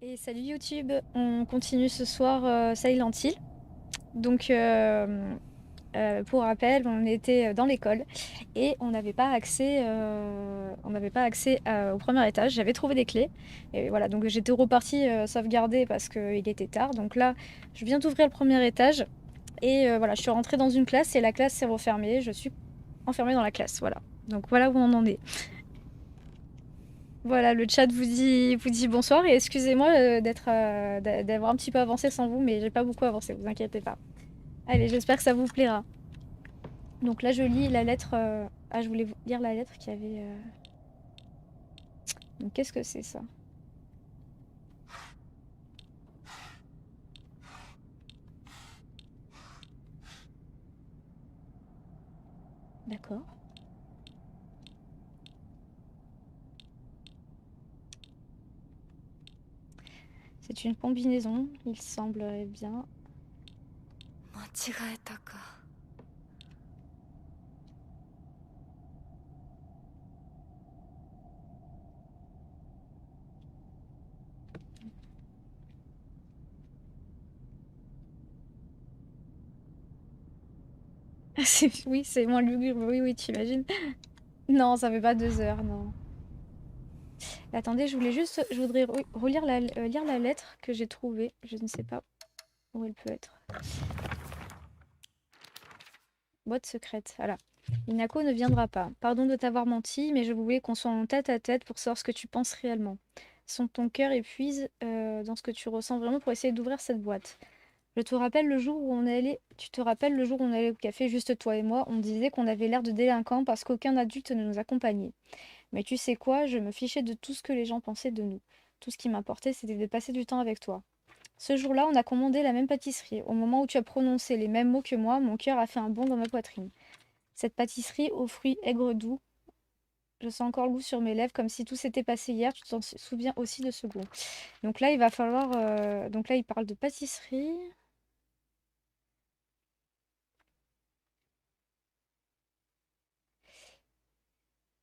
Et salut YouTube, on continue ce soir Silent Hill. Donc pour rappel, on était dans l'école et on n'avait pas accès au premier étage. J'avais trouvé des clés et voilà, donc j'étais repartie sauvegarder parce qu'il était tard. Donc là, je viens d'ouvrir le premier étage et voilà, je suis rentrée dans une classe et la classe s'est refermée. Je suis enfermée dans la classe, voilà. Donc voilà où on en est. Voilà, le chat vous dit bonsoir et excusez-moi d'avoir un petit peu avancé sans vous, mais j'ai pas beaucoup avancé, vous inquiétez pas. Allez, j'espère que ça vous plaira. Donc là, je lis la lettre. Ah, je voulais vous lire la lettre qu'il y avait. Donc qu'est-ce que c'est ça? D'accord. C'est une combinaison, il semblerait bien. 間違えたか。Oui, c'est moins lugubre, oui, oui, tu imagines. Non, ça fait pas 2 heures, non. Attendez, je voudrais relire lire la lettre que j'ai trouvée. Je ne sais pas où elle peut être. Boîte secrète, voilà. Inako ne viendra pas. Pardon de t'avoir menti, mais je voulais qu'on soit en tête à tête pour savoir ce que tu penses réellement. Sens ton cœur et puise dans ce que tu ressens vraiment pour essayer d'ouvrir cette boîte. Je te rappelle le jour où on allait. Tu te rappelles le jour où on allait au café, juste toi et moi, on disait qu'on avait l'air de délinquants parce qu'aucun adulte ne nous accompagnait. Mais tu sais quoi, je me fichais de tout ce que les gens pensaient de nous. Tout ce qui m'importait, c'était de passer du temps avec toi. Ce jour-là, on a commandé la même pâtisserie. Au moment où tu as prononcé les mêmes mots que moi, mon cœur a fait un bond dans ma poitrine. Cette pâtisserie aux fruits aigres doux, je sens encore le goût sur mes lèvres, comme si tout s'était passé hier. Tu t'en souviens aussi de ce goût. Donc là, il va falloir. Donc là, il parle de pâtisserie.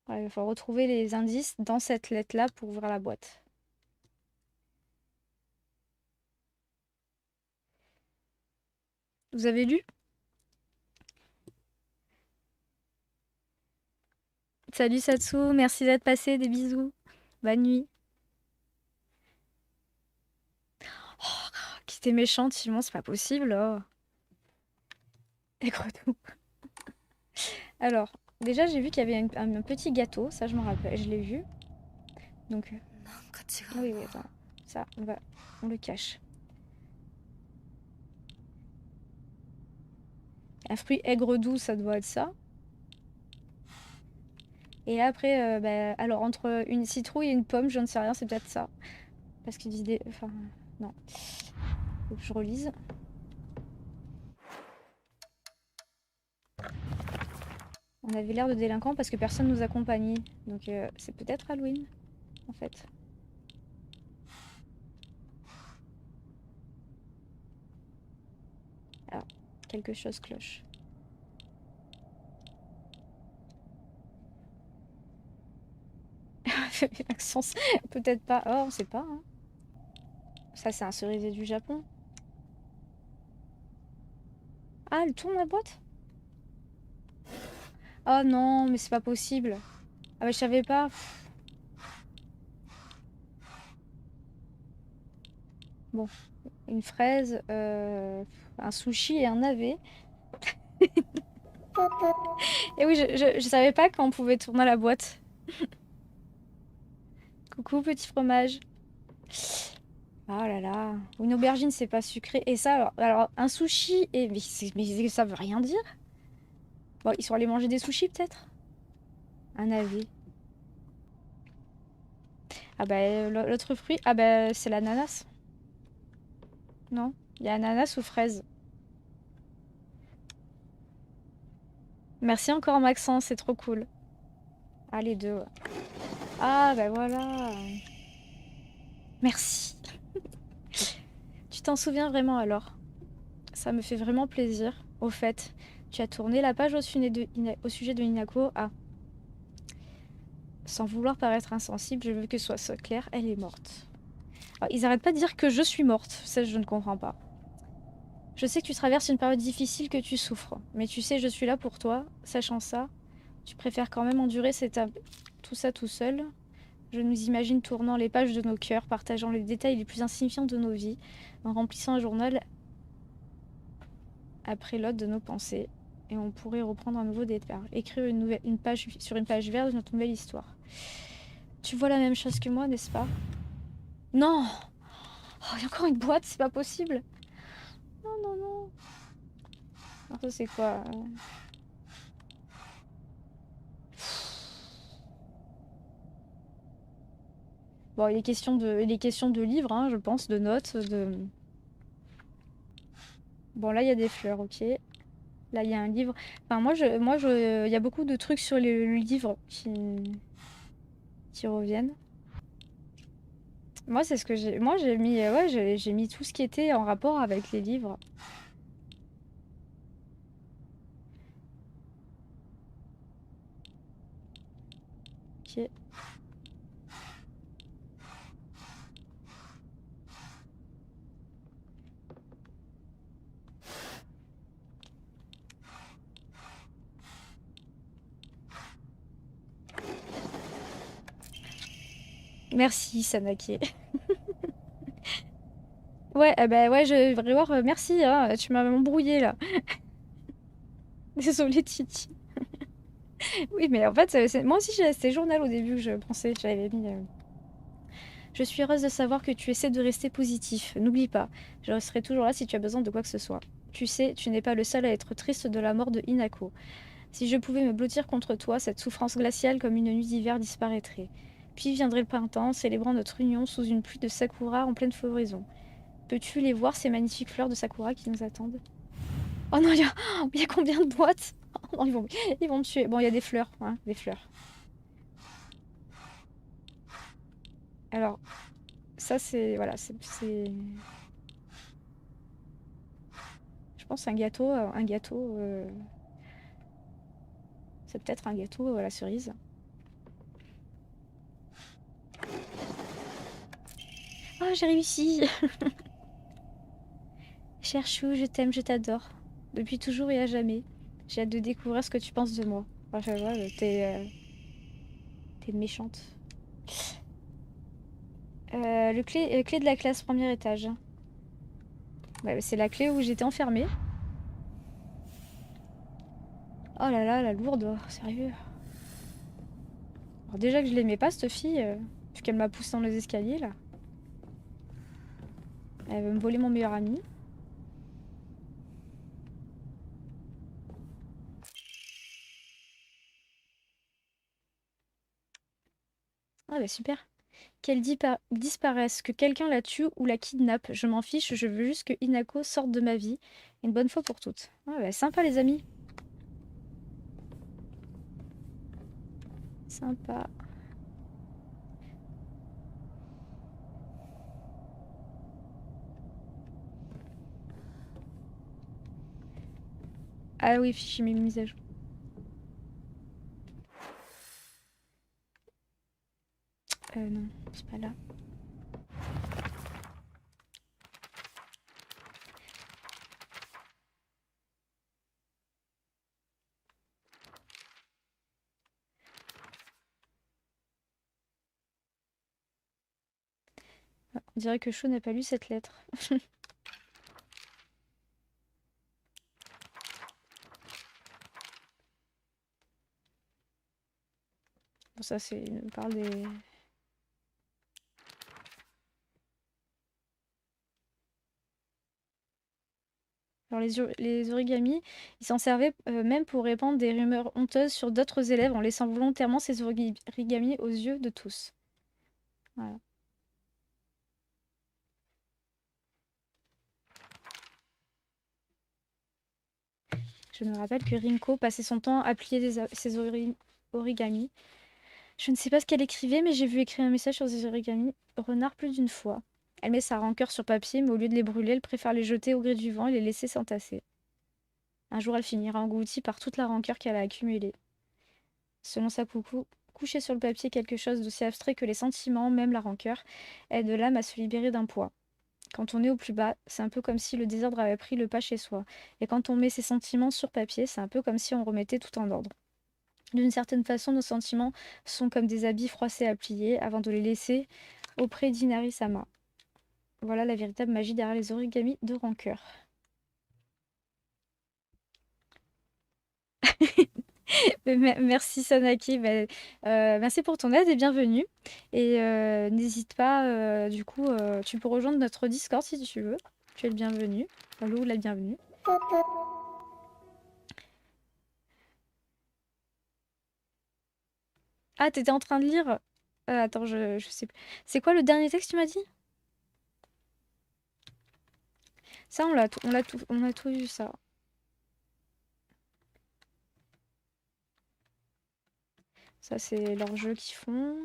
Ouais, il va falloir retrouver les indices dans cette lettre-là pour ouvrir la boîte. Vous avez lu? Salut Satsu, merci d'être passé, des bisous. Bonne nuit. Oh, qui était méchante, Simon, c'est pas possible. Oh. Aigre doux. Alors, déjà, j'ai vu qu'il y avait un petit gâteau, ça je me rappelle, je l'ai vu. Donc, なんか違 oui, う oui, な。 attends. Ça, on le cache. Un fruit aigre doux, ça doit être ça. Et là, après, bah, alors entre une citrouille et une pomme, je ne sais rien, c'est peut-être ça. Parce qu'ils disent des. Enfin, non. Faut que je relise. On avait l'air de délinquants parce que personne nous accompagnait. Donc, c'est peut-être Halloween, en fait. Alors, quelque chose cloche. Maxence, peut-être pas. Oh, on sait pas, hein. Ça, c'est un cerisier du Japon. Ah, elle tourne la boîte? Oh non, mais c'est pas possible. Ah, bah, je savais pas. Bon, une fraise, un sushi et un navet. Et oui, je savais pas quand on pouvait tourner la boîte. Coucou, petit fromage. Oh là là. Une aubergine, c'est pas sucré. Et ça, alors un sushi et. Mais ça veut rien dire. Bon, ils sont allés manger des sushis, peut-être? Un navet. Ah bah, l'autre fruit. Ah bah, c'est l'ananas. Non? Il y a ananas ou fraise. Merci encore, Maxence, c'est trop cool. Ah, les deux, ouais. Ah, bah voilà. Merci. Tu t'en souviens vraiment alors? Ça me fait vraiment plaisir. Au fait, tu as tourné la page au sujet de Hinako. Ah, sans vouloir paraître insensible, je veux que ce soit clair, elle est morte. Alors, ils arrêtent pas de dire que je suis morte. Ça, je ne comprends pas. Je sais que tu traverses une période difficile, que tu souffres. Mais tu sais, je suis là pour toi. Sachant ça, tu préfères quand même endurer tout ça tout seul. Je nous imagine tournant les pages de nos cœurs, partageant les détails les plus insignifiants de nos vies, en remplissant un journal après l'autre de nos pensées. Et on pourrait reprendre un nouveau départ. Écrire une page sur une page verte de notre nouvelle histoire. Tu vois la même chose que moi, n'est-ce pas? Non! Oh, il y a encore une boîte, c'est pas possible! Non, non, non! Alors ça, c'est quoi? Bon, il est question de livres, hein, je pense, de notes, de... Bon, là, il y a des fleurs, ok. Là, il y a un livre. Enfin, il y a beaucoup de trucs sur le livre qui reviennent. Moi, c'est ce que j'ai. Moi, j'ai mis, ouais, j'ai mis tout ce qui était en rapport avec les livres. Ok. Merci, Sanake. Ouais, bah ouais, je vais voir. Merci, hein, tu m'as embrouillé là. Désolée, Titi. Oui, mais en fait, moi aussi, c'était journal au début que je pensais que j'avais mis. Je suis heureuse de savoir que tu essaies de rester positif. N'oublie pas, je serai toujours là si tu as besoin de quoi que ce soit. Tu sais, tu n'es pas le seul à être triste de la mort de Hinako. Si je pouvais me blottir contre toi, cette souffrance glaciale comme une nuit d'hiver disparaîtrait. Puis viendrait le printemps, célébrant notre union sous une pluie de sakura en pleine floraison. Peux-tu les voir, ces magnifiques fleurs de sakura qui nous attendent? Oh non, il y a combien de boîtes? Oh non, ils vont me tuer. Bon, il y a des fleurs, hein, des fleurs. Alors, ça c'est... Voilà, je pense un gâteau... c'est peut-être un gâteau à la cerise. Ah, j'ai réussi! Cher Chou, je t'aime, je t'adore. Depuis toujours et à jamais. J'ai hâte de découvrir ce que tu penses de moi. Enfin, je vois, t'es méchante. Clé de la classe, premier étage. Ouais, c'est la clé où j'étais enfermée. Oh là là, la lourde, oh, sérieux. Alors déjà que je l'aimais pas, cette fille, puisqu'elle m'a poussée dans les escaliers, là. Elle veut me voler mon meilleur ami. Ah bah super. Qu'elle disparaisse, que quelqu'un la tue ou la kidnappe, je m'en fiche, je veux juste que Hinako sorte de ma vie, une bonne fois pour toutes. Ah bah sympa les amis. Sympa. Ah oui, fichier mes mises à jour. Non, c'est pas là. Ah, on dirait que Chou n'a pas lu cette lettre. Bon, ça, c'est. Il nous parle des. Alors, les origamis, ils s'en servaient même pour répandre des rumeurs honteuses sur d'autres élèves en laissant volontairement ces origamis aux yeux de tous. Voilà. Je me rappelle que Rinko passait son temps à plier ses origamis. Je ne sais pas ce qu'elle écrivait, mais j'ai vu écrire un message sur ses origamis renard plus d'une fois. Elle met sa rancœur sur papier, mais au lieu de les brûler, elle préfère les jeter au gré du vent et les laisser s'entasser. Un jour, elle finira engloutie par toute la rancœur qu'elle a accumulée. Selon sa coucher sur le papier quelque chose d'aussi abstrait que les sentiments, même la rancœur, aide l'âme à se libérer d'un poids. Quand on est au plus bas, c'est un peu comme si le désordre avait pris le pas chez soi. Et quand on met ses sentiments sur papier, c'est un peu comme si on remettait tout en ordre. D'une certaine façon, nos sentiments sont comme des habits froissés à plier avant de les laisser auprès d'Inari-sama. Voilà la véritable magie derrière les origamis de rancœur. Merci Sanaki, merci pour ton aide et bienvenue. Et n'hésite pas, du coup, tu peux rejoindre notre Discord si tu veux. Tu es le bienvenu. Lou, la bienvenue. Ah, t'étais en train de lire? Attends, je sais plus. C'est quoi le dernier texte que tu m'as dit? Ça, on a tout vu, ça. Ça, c'est leur jeu qu'ils font.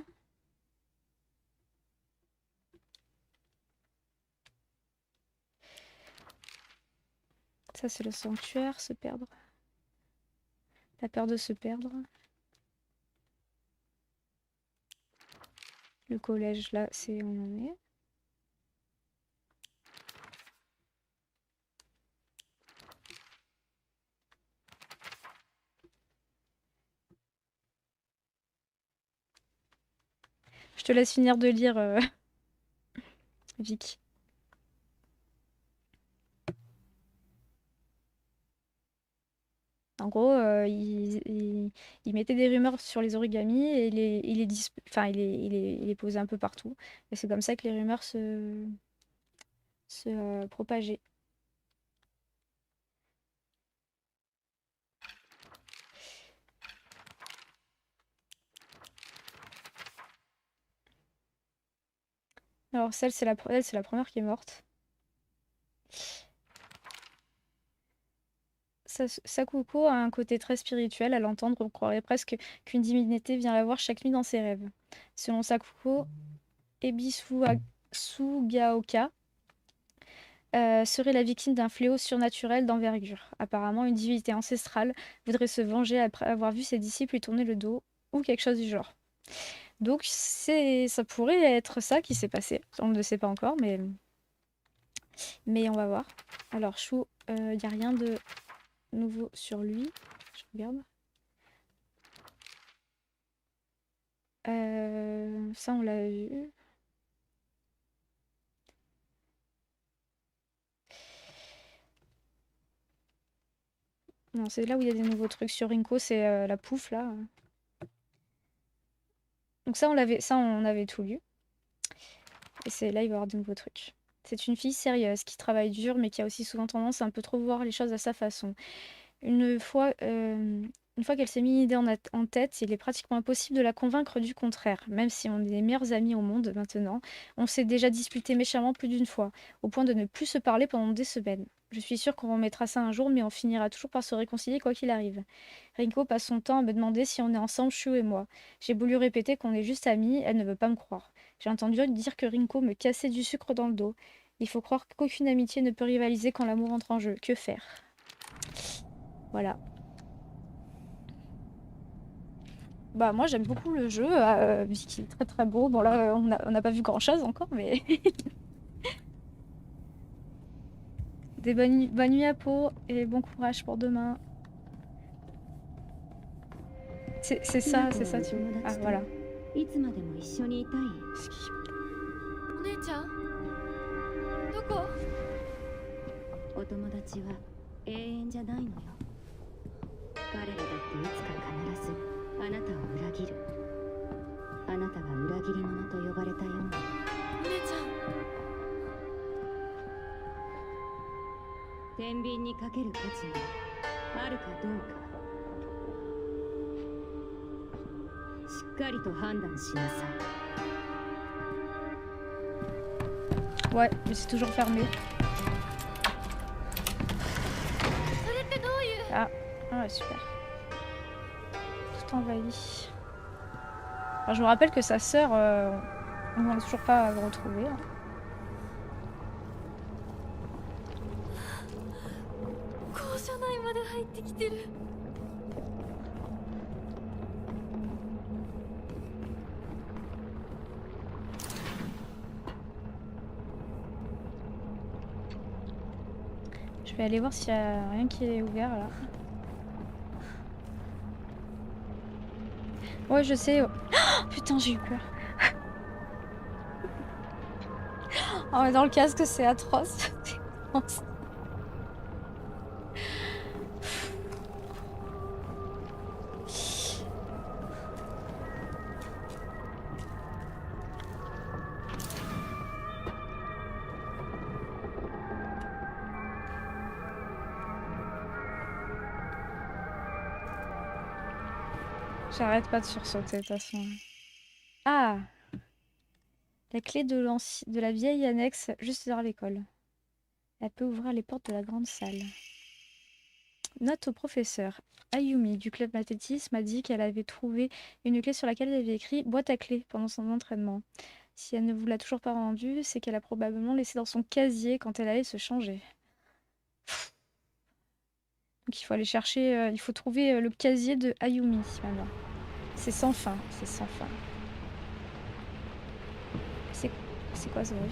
Ça, c'est le sanctuaire, se perdre. La peur de se perdre. Le collège, là, c'est où on en est. Je te laisse finir de lire, Vic. En gros, il mettait des rumeurs sur les origamis et il les posait un peu partout. Et c'est comme ça que les rumeurs se propageaient. Alors celle, c'est la première qui est morte. Sakuko a un côté très spirituel. À l'entendre, on croirait presque qu'une divinité vient la voir chaque nuit dans ses rêves. Selon Sakuko, Sugaoka serait la victime d'un fléau surnaturel d'envergure. Apparemment, une divinité ancestrale voudrait se venger après avoir vu ses disciples lui tourner le dos, ou quelque chose du genre. Donc ça pourrait être ça qui s'est passé. On ne le sait pas encore, mais on va voir. Alors, Shu, il n'y a rien de nouveau sur lui. Je regarde. Ça, on l'a vu. Non, c'est là où il y a des nouveaux trucs. Sur Rinko, c'est la pouffe, là. Donc ça, on avait tout lu. Et c'est là, il va y avoir de nouveaux trucs. C'est une fille sérieuse qui travaille dur, mais qui a aussi souvent tendance à un peu trop voir les choses à sa façon. Une fois, une fois qu'elle s'est mis une idée en tête, il est pratiquement impossible de la convaincre du contraire. Même si on est les meilleurs amis au monde maintenant, on s'est déjà disputé méchamment plus d'une fois, au point de ne plus se parler pendant des semaines. Je suis sûre qu'on remettra ça un jour, mais on finira toujours par se réconcilier quoi qu'il arrive. Rinko passe son temps à me demander si on est ensemble, Shu et moi. J'ai beau lui répéter qu'on est juste amis, elle ne veut pas me croire. J'ai entendu dire que Rinko me cassait du sucre dans le dos. Il faut croire qu'aucune amitié ne peut rivaliser quand l'amour entre en jeu. Que faire? Voilà. Bah moi j'aime beaucoup le jeu, vu qu'il est très très beau. Bon là on n'a pas vu grand chose encore, mais des bonnes nuits à Po et bon courage pour demain. C'est ça, tu vois. Ah voilà. いつまでも一緒にいたい？お姉ちゃんどこ？お友達は永遠じゃないのよ。彼らだっていつか必ずあなたを裏切る。あなたが裏切り者と呼ばれたように。お姉ちゃん。天秤にかける価値があるかどうか。しっかりと判断しなさい。 Ouais, mais c'est toujours fermé. それってどういう？ Ah, ouais, super. Tout envahi. Alors, je me rappelle que sa sœur, on n'en a toujours pas retrouvé. 校舎内まで入ってきてる。Je vais aller voir s'il y a rien qui est ouvert là. Ouais, je sais. Oh, putain, j'ai eu peur. Oh, mais dans le casque, c'est atroce. J'arrête pas de sursauter de toute façon. Ah! La clé de la vieille annexe juste derrière l'école. Elle peut ouvrir les portes de la grande salle. Note au professeur. Ayumi du club athlétisme a dit qu'elle avait trouvé une clé sur laquelle elle avait écrit boîte à clés pendant son entraînement. Si elle ne vous l'a toujours pas rendue, c'est qu'elle a probablement laissé dans son casier quand elle allait se changer. Donc il faut aller chercher, il faut trouver le casier de Ayumi maintenant. C'est sans fin, c'est sans fin. C'est quoi ce bruit?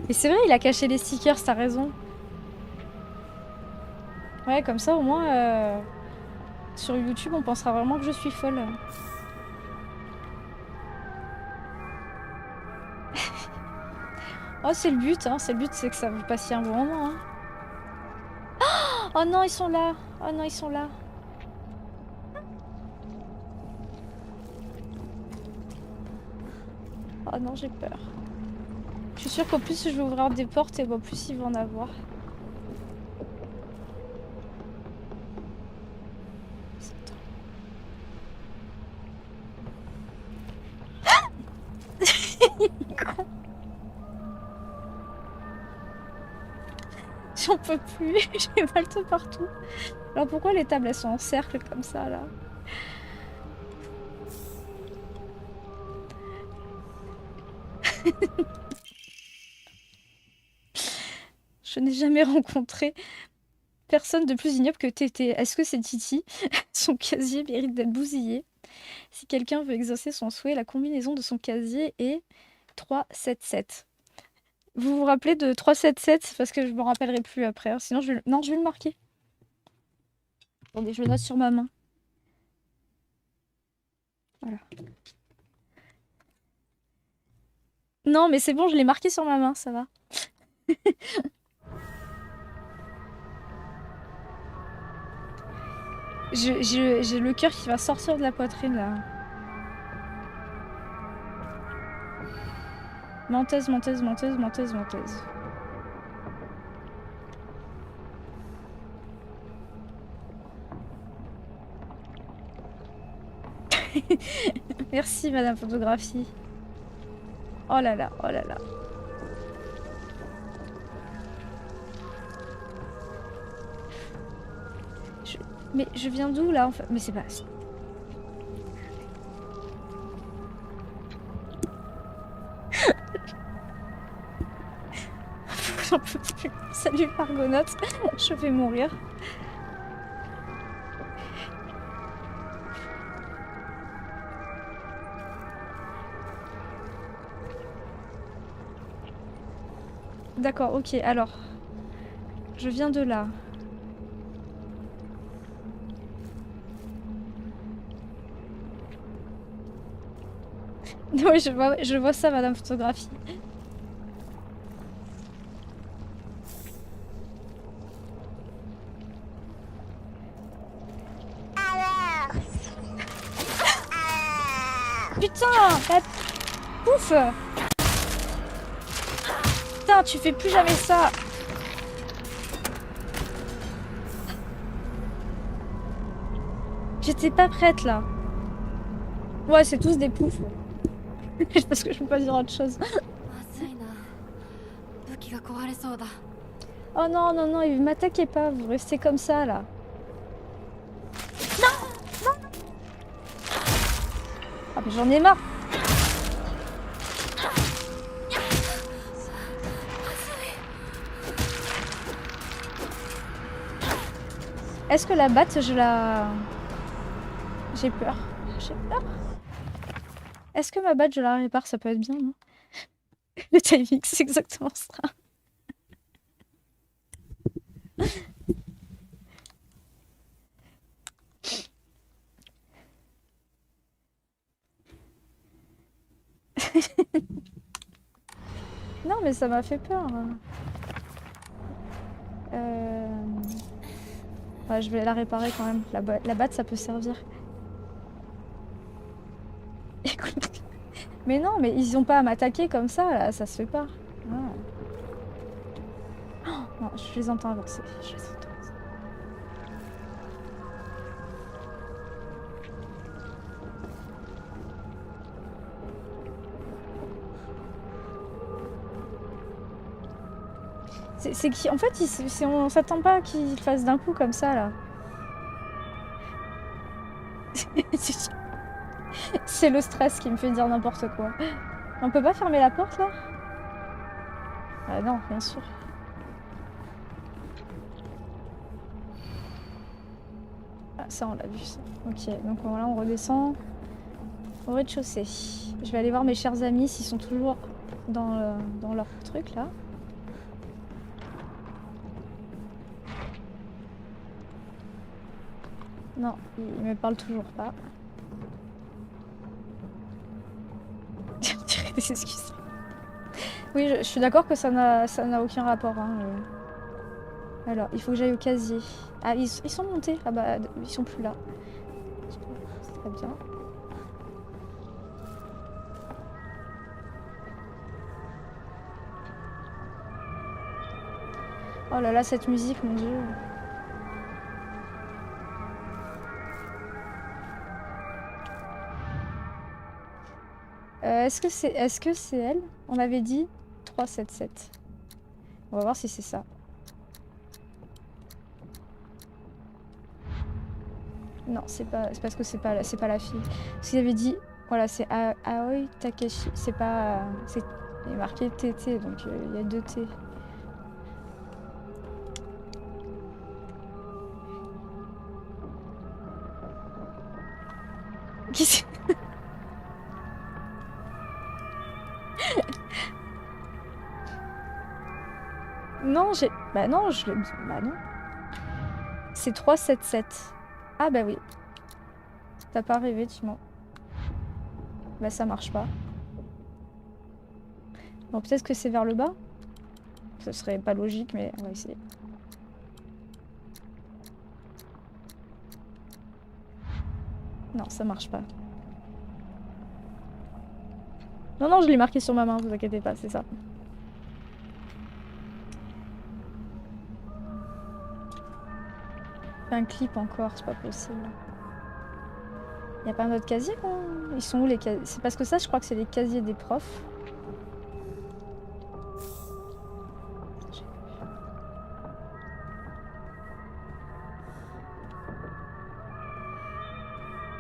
Mais c'est vrai, il a caché les stickers, t'as raison. Ouais, comme ça au moins, sur YouTube, on pensera vraiment que je suis folle. Oh, c'est le but, hein. C'est le but, c'est que ça vous passe un bon moment. Hein. Oh non, ils sont là. Oh non, ils sont là. Oh non, j'ai peur. Je suis sûre qu'au plus je vais ouvrir des portes, et au plus il va en avoir. J'en peux plus, j'ai mal de partout. Alors pourquoi les tables elles sont en cercle comme ça là? Je n'ai jamais rencontré personne de plus ignoble que Tété. Est-ce que c'est Titi? Son casier mérite d'être bousillé. Si quelqu'un veut exaucer son souhait, la combinaison de son casier est 377. Vous vous rappelez de 377? Parce que je me rappellerai plus après. Hein. Sinon, non, je vais le marquer. Attendez, je le note sur ma main. Voilà. Non, mais c'est bon, je l'ai marqué sur ma main, ça va. J'ai le cœur qui va sortir de la poitrine, là. Menteuse, menteuse, menteuse, menteuse, menteuse. Merci, Madame Photographie. Oh là là, oh là là. Mais je viens d'où, là, en fait? Mais c'est pas... J'en peux plus. Salut, Argonaute. Je vais mourir. D'accord, ok, alors. Je viens de là. Oui, je vois ça, Madame Photographie. Putain, la pouf. Putain, tu fais plus jamais ça. J'étais pas prête là. Ouais, c'est tous des poufs. Parce que je peux pas dire autre chose. Oh non, non, non, m'attaquez pas, vous restez comme ça là. Non, non. Ah mais j'en ai marre. Est-ce que la batte, je la... J'ai peur. J'ai peur. Est-ce que ma batte, je la répare? Ça peut être bien, non? Le timing, c'est exactement ça. Non, mais ça m'a fait peur. Ouais, je vais la réparer quand même. La batte, ça peut servir. Écoute. Mais non, mais ils ont pas à m'attaquer comme ça, là. Ça se fait pas. Ah. Oh, non, je les entends avancer. Je les entends avancer. C'est qui... En fait, on s'attend pas qu'ils le fassent d'un coup comme ça, là. C'est le stress qui me fait dire n'importe quoi. On peut pas fermer la porte, là? Ah non, bien sûr. Ah, ça, on l'a vu, ça. Ok, donc voilà, on redescend au rez-de-chaussée. Je vais aller voir mes chers amis s'ils sont toujours dans leur truc, là. Non, ils me parlent toujours pas. Des excuses. Oui, je suis d'accord que ça n'a aucun rapport. Hein. Alors, il faut que j'aille au casier. Ah, ils sont montés. Ah bah, ils sont plus là. C'est très bien. Oh là là, cette musique, mon Dieu. Est-ce que c'est elle? On avait dit 377. On va voir si c'est ça. Non, c'est parce que c'est pas la fille. Parce qu'il avait dit, voilà, c'est Aoi Takeshi. C'est pas, il est marqué TT, donc il y a 2 T. Qui c'est? Non, bah non, bah non. C'est 377. Ah bah oui. T'as pas rêvé, tu mens. Bah ça marche pas. Bon, peut-être que c'est vers le bas. Ce serait pas logique, mais on va essayer. Non, ça marche pas. Non, non, je l'ai marqué sur ma main, vous inquiétez pas, c'est ça. Un clip encore, c'est pas possible. Y a pas un autre casier, quoi? Ils sont où les casiers? C'est parce que ça, je crois que c'est les casiers des profs.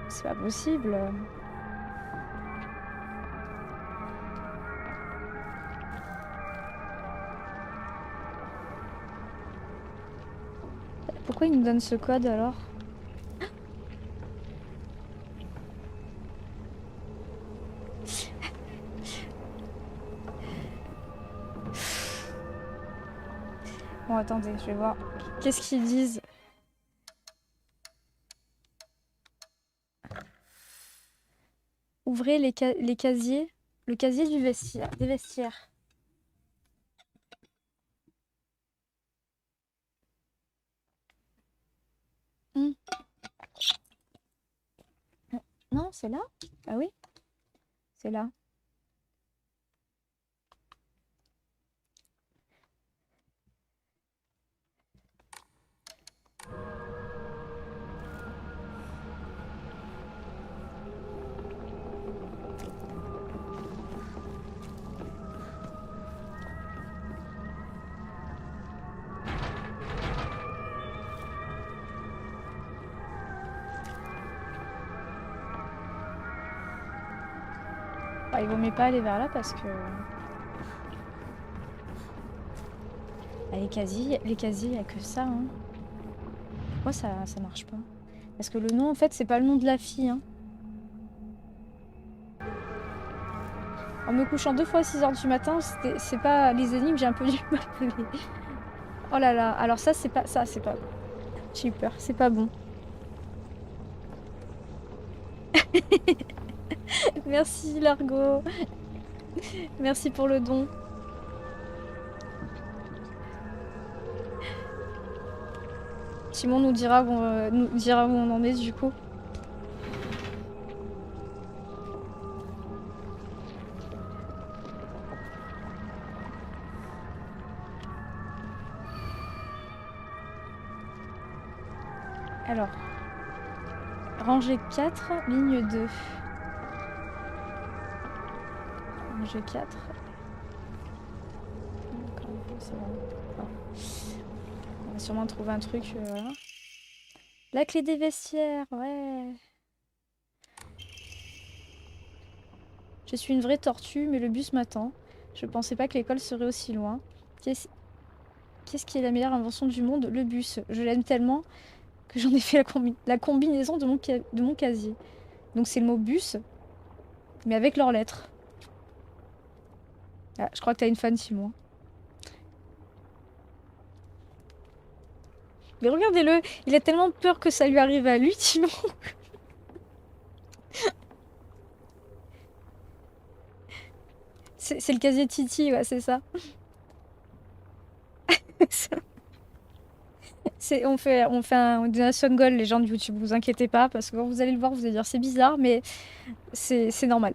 C'est pas possible. Pourquoi ils nous donnent ce code alors? Bon, attendez, je vais voir. Qu'est-ce qu'ils disent? Ouvrez les casiers. Le casier des vestiaires. Hmm. Non, c'est là? Ah oui, c'est là. Bah, il vaut mieux pas aller vers là parce que... Ah, les casiers, il n'y a que ça. Hein. Pourquoi ça marche pas? Parce que le nom, en fait, c'est pas le nom de la fille, hein. En me couchant 2 fois à 6 h du matin, c'est pas les énigmes, j'ai un peu du mal à les... Oh là là, alors ça, c'est pas... Ça, c'est pas... J'ai eu peur, c'est pas bon. Merci, Largo. Merci pour le don. Simon nous dira où on en est, du coup. Alors, rangée 4, ligne 2. Rangée 4. D'accord, c'est bon. Bon. On va sûrement trouver un truc, voilà. La clé des vestiaires, ouais. Je suis une vraie tortue, mais le bus m'attend. Je pensais pas que l'école serait aussi loin. Qu'est-ce qui est la meilleure invention du monde? Le bus. Je l'aime tellement que j'en ai fait la combinaison de mon casier. Donc c'est le mot bus, mais avec leurs lettres. Ah, je crois que t'as une fan, Simon. Mais regardez-le, il a tellement peur que ça lui arrive à lui, Simon. C'est le casier Titi, ouais, c'est ça. On fait un donation goal, les gens de YouTube, vous inquiétez pas, parce que quand vous allez le voir, vous allez dire c'est bizarre, mais c'est normal.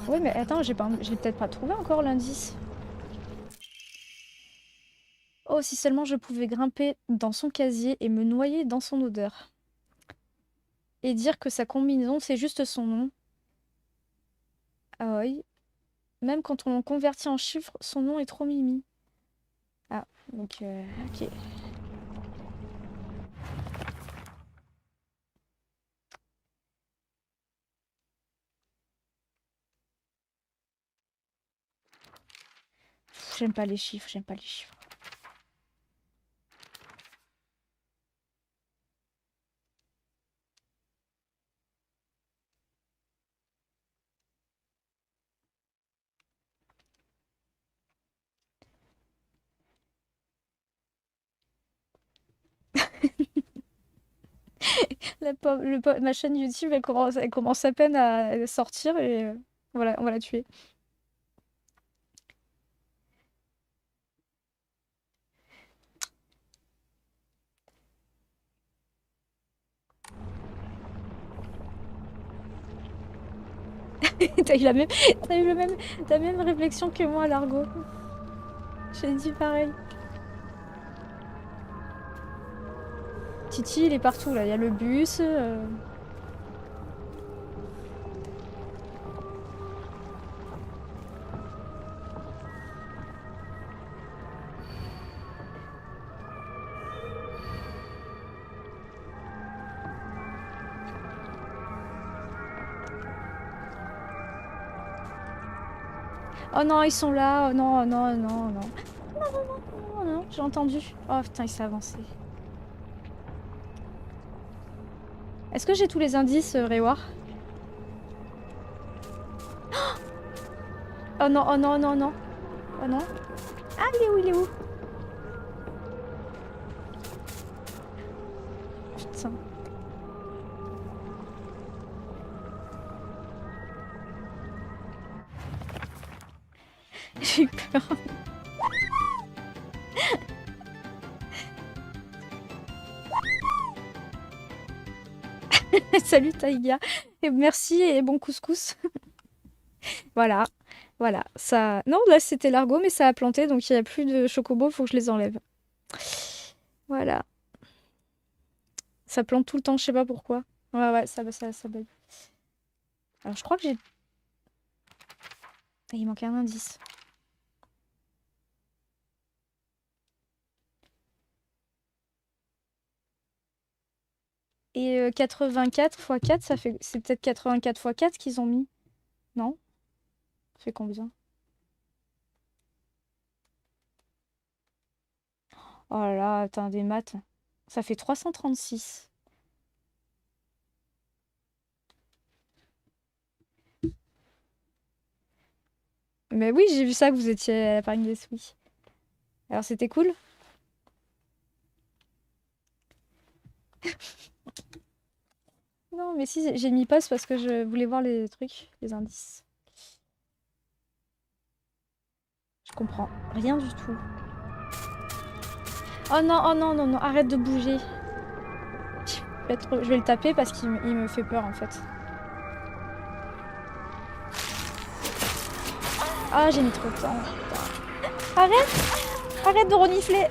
Ouais, mais attends, j'ai peut-être pas trouvé encore l'indice. Oh, si seulement je pouvais grimper dans son casier et me noyer dans son odeur. Et dire que sa combinaison, c'est juste son nom. Ah oui. Même quand on le convertit en chiffres, son nom est trop mimi. Ah, donc, ok. J'aime pas les chiffres, j'aime pas les chiffres. Ma chaîne YouTube, elle commence à peine à sortir et voilà, on va la tuer. T'as eu la même réflexion que moi, Largo. J'ai dit pareil. Titi, il est partout là. Il y a le bus. Oh non, ils sont là. Oh non, non, non, non. Non, non, non, non, non, j'ai entendu. Oh putain, il s'est avancé. Est-ce que j'ai tous les indices, Réwar? Oh non, oh non, non, non. Oh non. Ah, il est où, il est où? Putain. J'ai eu peur. Salut Taïga. Et merci et bon couscous. Voilà. Voilà. Ça... Non, là c'était Largo, mais ça a planté, donc il n'y a plus de chocobos, faut que je les enlève. Voilà. Ça plante tout le temps, je sais pas pourquoi. Ouais, ouais, ça bug. Alors je crois que j'ai... Ah, il manquait un indice. Et 84 x 4, ça fait... C'est peut-être 84 x 4 qu'ils ont mis. Non? Ça fait combien? Oh là là, attends, des maths. Ça fait 336. Mais oui, j'ai vu ça que vous étiez à la Paris des oui. Alors c'était cool? Non, mais si, j'ai mis pause parce que je voulais voir les trucs, les indices. Je comprends rien du tout. Oh non, oh non, non, non, arrête de bouger. Je vais le taper parce il me fait peur en fait. Ah, j'ai mis trop de temps. Putain. Arrête! Arrête de renifler!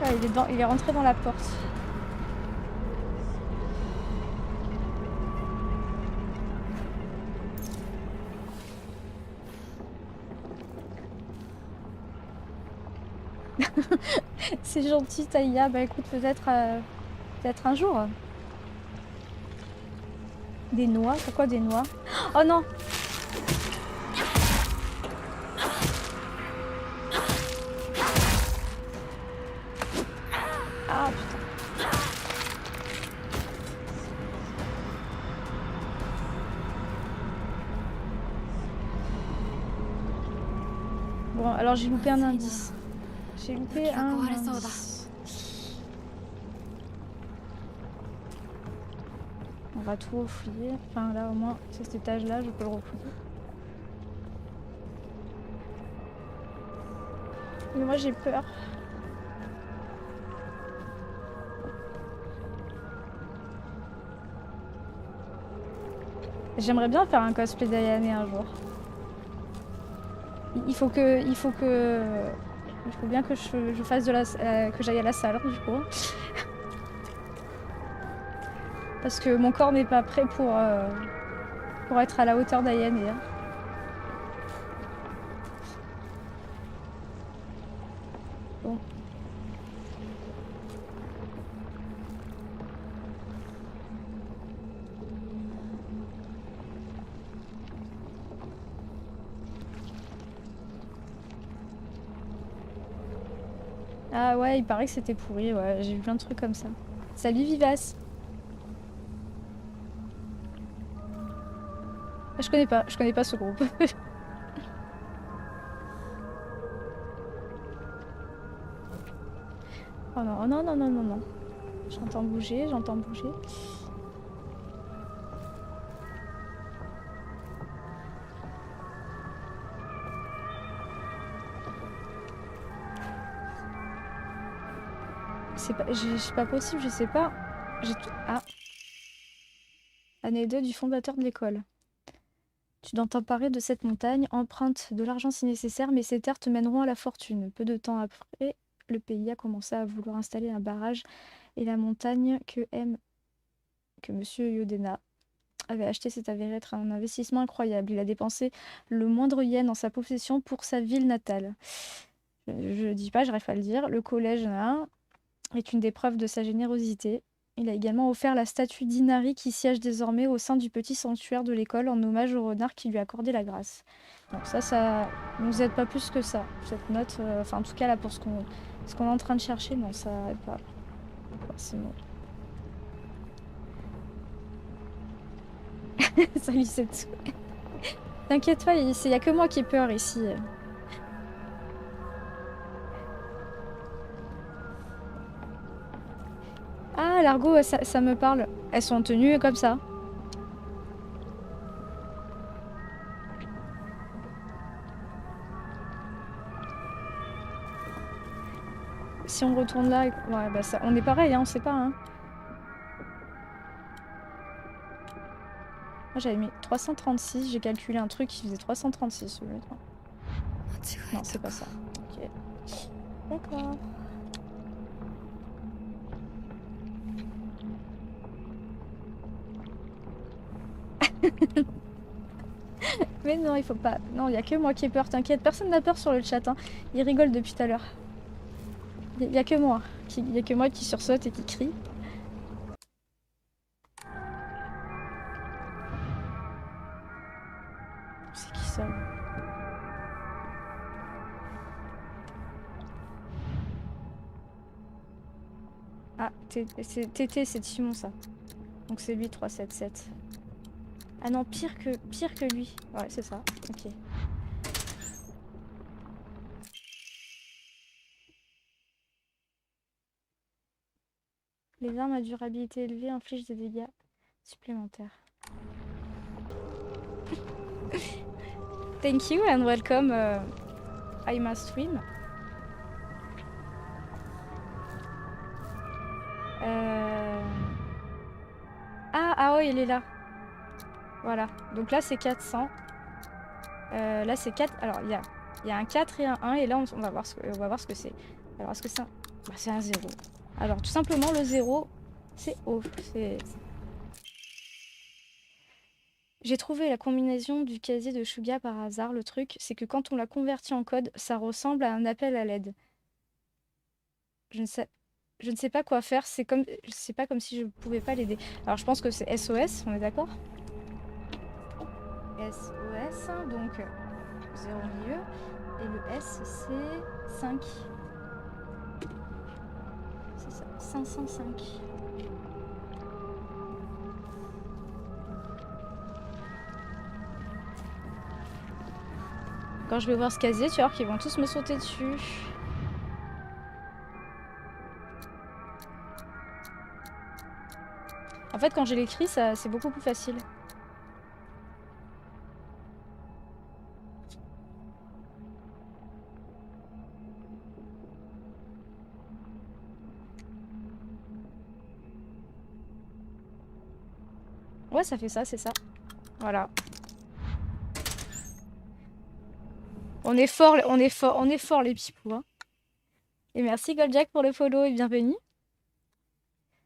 Ah, il est rentré dans la porte. C'est gentil, Taïa. Bah écoute, peut-être un jour. Des noix? Pourquoi des noix? Oh non! Ah putain. Bon, alors j'ai loupé un indice. J'ai loupé un indice. On va tout refouiller. Enfin là au moins, cet étage-là, je peux le refouiller. Mais moi j'ai peur. J'aimerais bien faire un cosplay d'Ayane un jour. Il faut bien que je fasse que j'aille à la salle du coup. Parce que mon corps n'est pas prêt pour être à la hauteur d'Ayane. Bon. Ah ouais, il paraît que c'était pourri, ouais, j'ai vu plein de trucs comme ça. Salut Vivace! Ah, je connais pas ce groupe. Oh non, oh non, non, non, non, non. J'entends bouger, j'entends bouger. C'est pas possible, je sais pas. J'ai tout... Ah. Année 2 du fondateur de l'école. Tu dois t'emparer de cette montagne, emprunte de l'argent si nécessaire, mais ces terres te mèneront à la fortune. Peu de temps après, le pays a commencé à vouloir installer un barrage et la montagne que Monsieur Yodena avait acheté s'est avéré être un investissement incroyable. Il a dépensé le moindre yen dans sa possession pour sa ville natale. Je dis pas, j'arrive pas à le dire. Le collège là, est une des preuves de sa générosité. Il a également offert la statue d'Inari qui siège désormais au sein du petit sanctuaire de l'école en hommage au renard qui lui a accordé la grâce. Donc ça nous aide pas plus que ça. Cette note, enfin en tout cas là pour ce qu'on est en train de chercher, non ça aide pas forcément. Salut Setsu. T'inquiète pas, il y a que moi qui ai peur ici. Ah, l'argot, ça me parle. Elles sont tenues comme ça. Si on retourne là, ouais, bah ça, on est pareil, hein, on sait pas. Hein. Moi j'avais mis 336, j'ai calculé un truc qui faisait 336 au lieu de... Non, c'est pas ça. Ok. D'accord. Mais non, il faut pas. Non, il y a que moi qui ai peur, t'inquiète. Personne n'a peur sur le chat. Hein. Ils rigolent depuis tout à l'heure. Il y a que moi. Il y a que moi qui sursaute et qui crie. C'est qui ça? Ah, TT, c'est Timon, ça. Donc c'est lui, 377. Ah non, pire que lui. Ouais, c'est ça. Ok. Les armes à durabilité élevée infligent des dégâts supplémentaires. Thank you and welcome Aima Stream. Ah ouais, il est là. Voilà. Donc là, c'est 400. Là, c'est 4. Alors, il y a un 4 et un 1. Et là, on va voir ce que c'est. Alors, est-ce que c'est un... Bah, c'est un 0. Alors, tout simplement, le 0, c'est O. J'ai trouvé la combinaison du casier de Shuga par hasard. Le truc, c'est que quand on l'a converti en code, ça ressemble à un appel à l'aide. Je ne sais pas quoi faire. C'est pas comme si je pouvais pas l'aider. Alors, je pense que c'est SOS, on est d'accord? SOS, donc 0 au milieu. Et le S, c'est 5. C'est ça, 505. Quand je vais voir ce casier, tu vas voir qu'ils vont tous me sauter dessus. En fait, quand je l'écris, c'est beaucoup plus facile. Ouais, ça fait ça, c'est ça. Voilà. On est fort, les pipous. Hein. Et merci Goldjack pour le follow et bienvenue.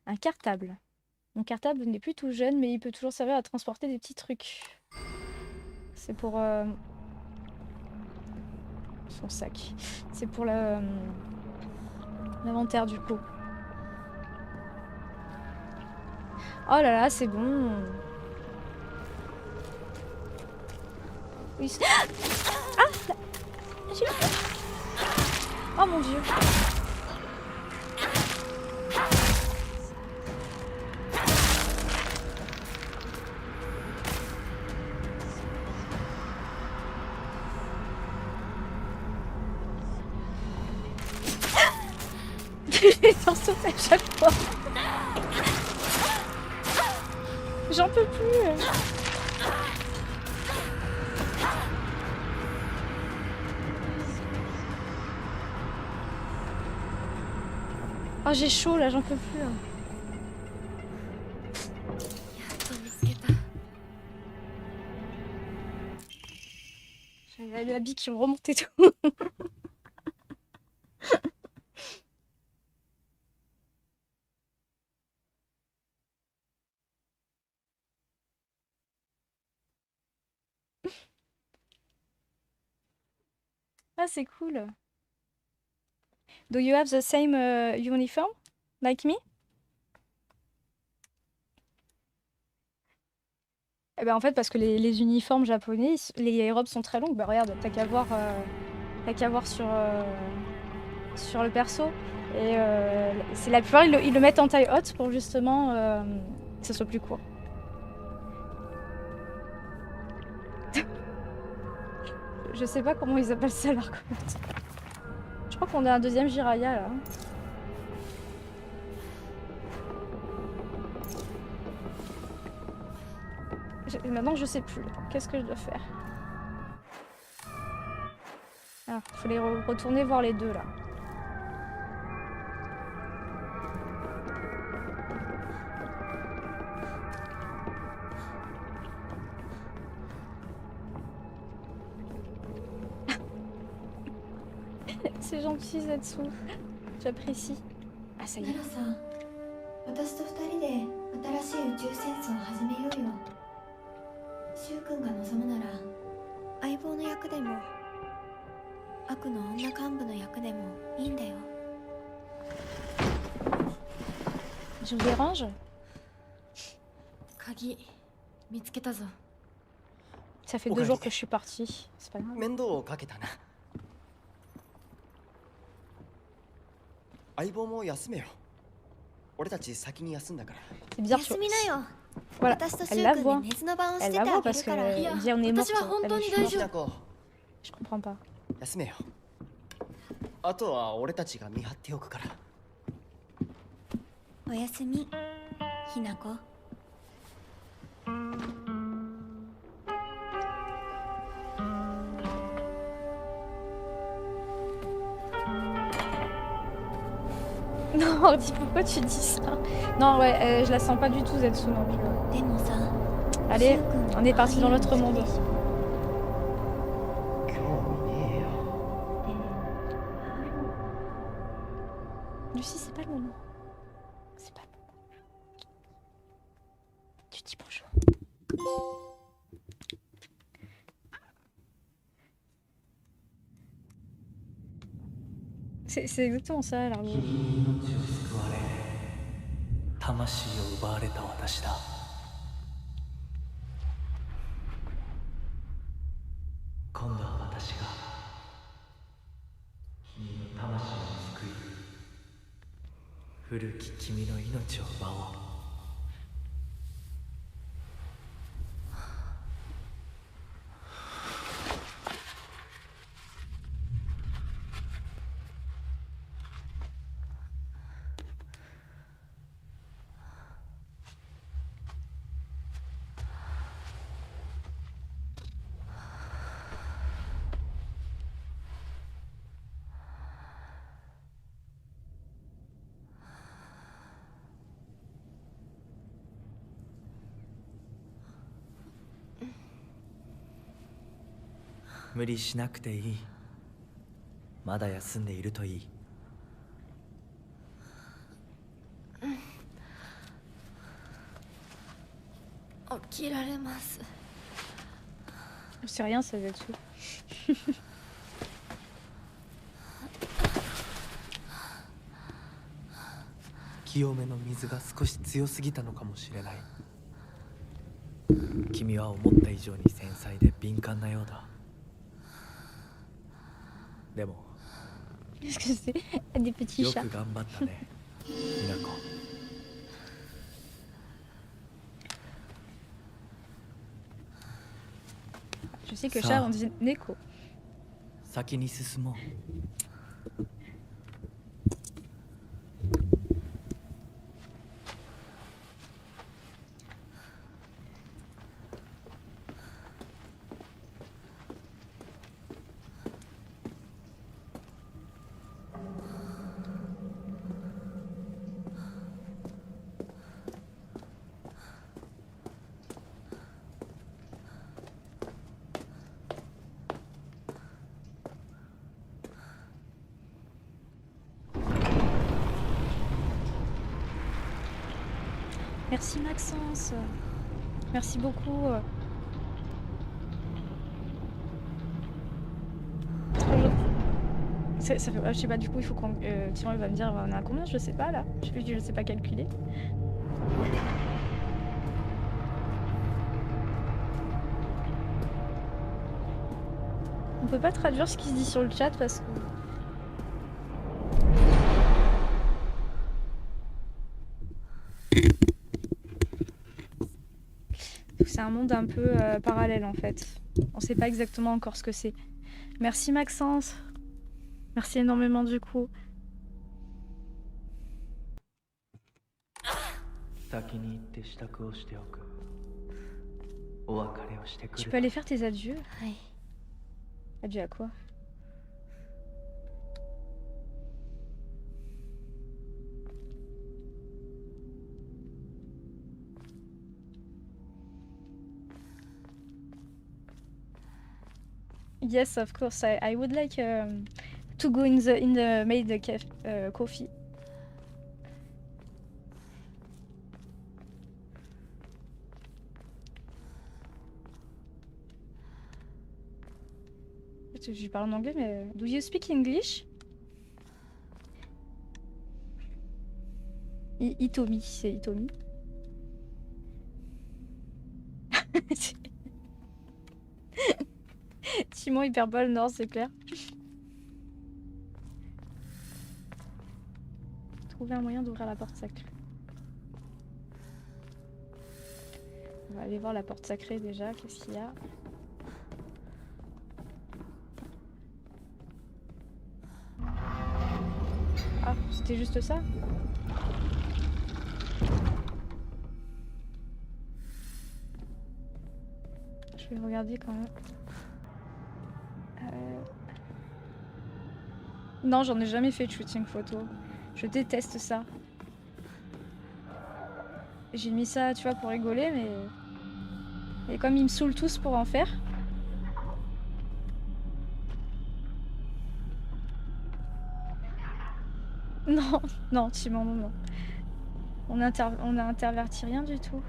Un cartable. Mon cartable n'est plus tout jeune, mais il peut toujours servir à transporter des petits trucs. C'est pour son sac. C'est pour l'inventaire du coup. Oh là là, c'est bon. Oui. Ah là, j'ai eu peur. Oh mon dieu. J'en saute à chaque fois. J'en peux plus. Oh, j'ai chaud là, j'en peux plus. J'avais les habits qui ont remonté tout. Ah, c'est cool. Do you have the same uniform like me? Eh ben en fait, parce que les uniformes japonais, les robes sont très longues. Bah regarde, t'as qu'à voir sur le perso. Et c'est la plupart, ils le mettent en taille haute pour justement que ce soit plus court. Je sais pas comment ils appellent ça leur côte. Je crois qu'on a un deuxième Jiraya là. Maintenant je sais plus. Qu'est-ce que je dois faire? Ah, faut les retourner voir les deux là. C'est gentil Zetsu. J'apprécie. Ah ça y est. 私と二人で新しい宇宙戦争を始めようよ。シュウ君が望むなら相棒の役でも悪の女幹部の役でもいいんだよ。Je vous dérange? 鍵見つけたぞ。 Ça fait 2 jours que je suis partie. C'est pas grave. 面倒をかけたな。相棒も休めよ。俺たち先に休んだから。 C'est bizarre, 休みなよ。 Voilà, 私と elle 柊 la 君 voit. で熱の番をし Elle て la てあ voit げ parce るから。 qu'elle いや、 dit on est morte. 私は本当に Elle est 大 morte. 丈夫。ひなこ、 Je comprends pas. 休めよ。あとは俺たちが見張っておくから。おやすみ、ひなこ。Non, Ordi, pourquoi tu dis ça? Non, ouais, je la sens pas du tout, Zetsu, non plus. でもさ、 Allez, 柊君 on est parti dans l'autre monde. 興味ねえよ。 Lucie, c'est pas le moment. C'est pas le moment. Tu dis bonjour. C'est exactement ça, l'argot. 君に命を救われ魂を奪われた私だ。今度は私が君の魂を救い古き君の命を奪おう。無理しなくていい。まだ休んでいるといい。起きられます。 C'est rien, ça, Zetsu. 清めの水が少し強すぎたのかもしれない。君は思った以上に繊細で敏感なようだ。でも Qu'est-ce que c'est? Des petits よ chats. く頑張ったね、みなこ。 Je sais que Ça. chat, on dit Neko. 先に進もう。Merci Maxence. Merci beaucoup. Ça fait, je sais pas, du coup, il faut qu'on. Tiens, il va me dire, on est à combien? Je sais pas là. Je sais pas calculer. On peut pas traduire ce qui se dit sur le chat parce que. C'est un monde un peu parallèle en fait. On sait pas exactement encore ce que c'est. Merci Maxence. Merci énormément du coup. Tu peux aller faire tes adieux? はい。 Adieu à quoi? Yes, of course. I would like to go in the made coffee. Je parle en anglais, mais do you speak English? Itomi, c'est Itomi. Timon hyperbole, non, c'est clair. Trouver un moyen d'ouvrir la porte sacrée. On va aller voir la porte sacrée déjà, qu'est-ce qu'il y a? Ah, c'était juste ça? Je vais regarder quand même. Non, j'en ai jamais fait de shooting photo. Je déteste ça. J'ai mis ça, tu vois, pour rigoler, mais... Et comme ils me saoulent tous pour en faire... Non, non, Timon, non, non. On a interverti rien du tout.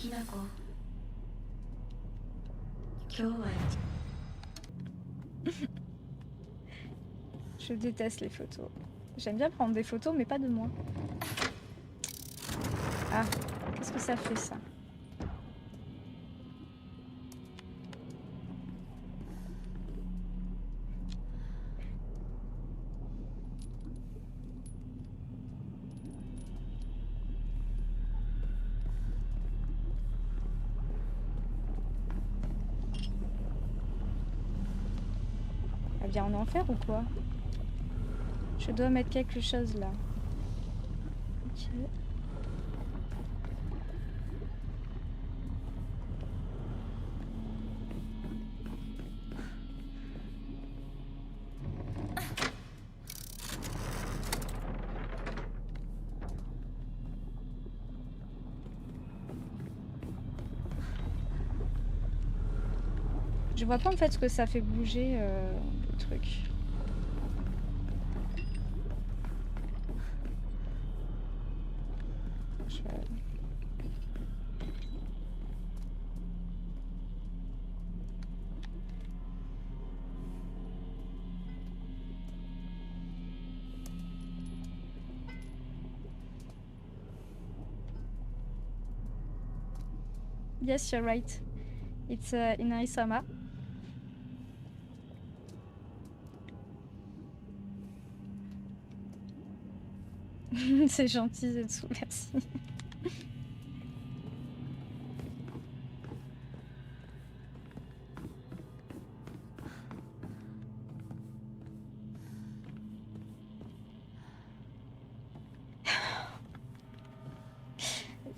Hinako. 今日は Je déteste les photos. J'aime bien prendre des photos, mais pas de moi. Ah, qu'est-ce que ça fait, ça? Elle vient en enfer ou quoi? Je dois mettre quelque chose là. Ok. Je vois pas en fait ce que ça fait bouger le truc. Je vais- Yes, you're right. It's Inari-sama. C'est gentil, Zetsu, merci.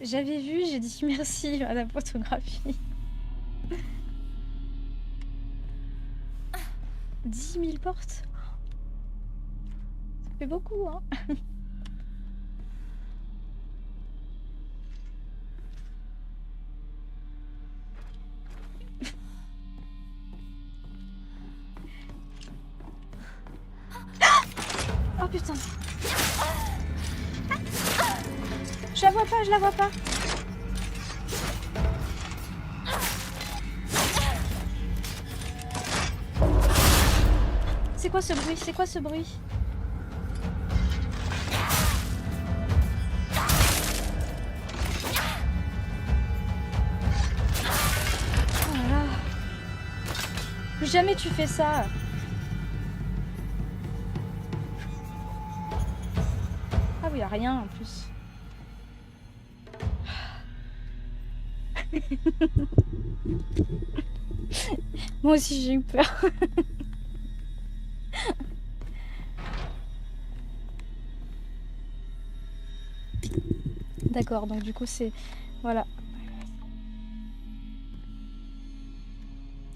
J'avais vu, j'ai dit merci à la photographie. 10 000 portes. Ça fait beaucoup, hein. Oh putain. Je la vois pas, je la vois pas. C'est quoi ce bruit? C'est quoi ce bruit? Oh là là. Plus jamais tu fais ça. Ah oui, y a rien en plus. Moi aussi j'ai eu peur. D'accord, donc du coup c'est... Voilà.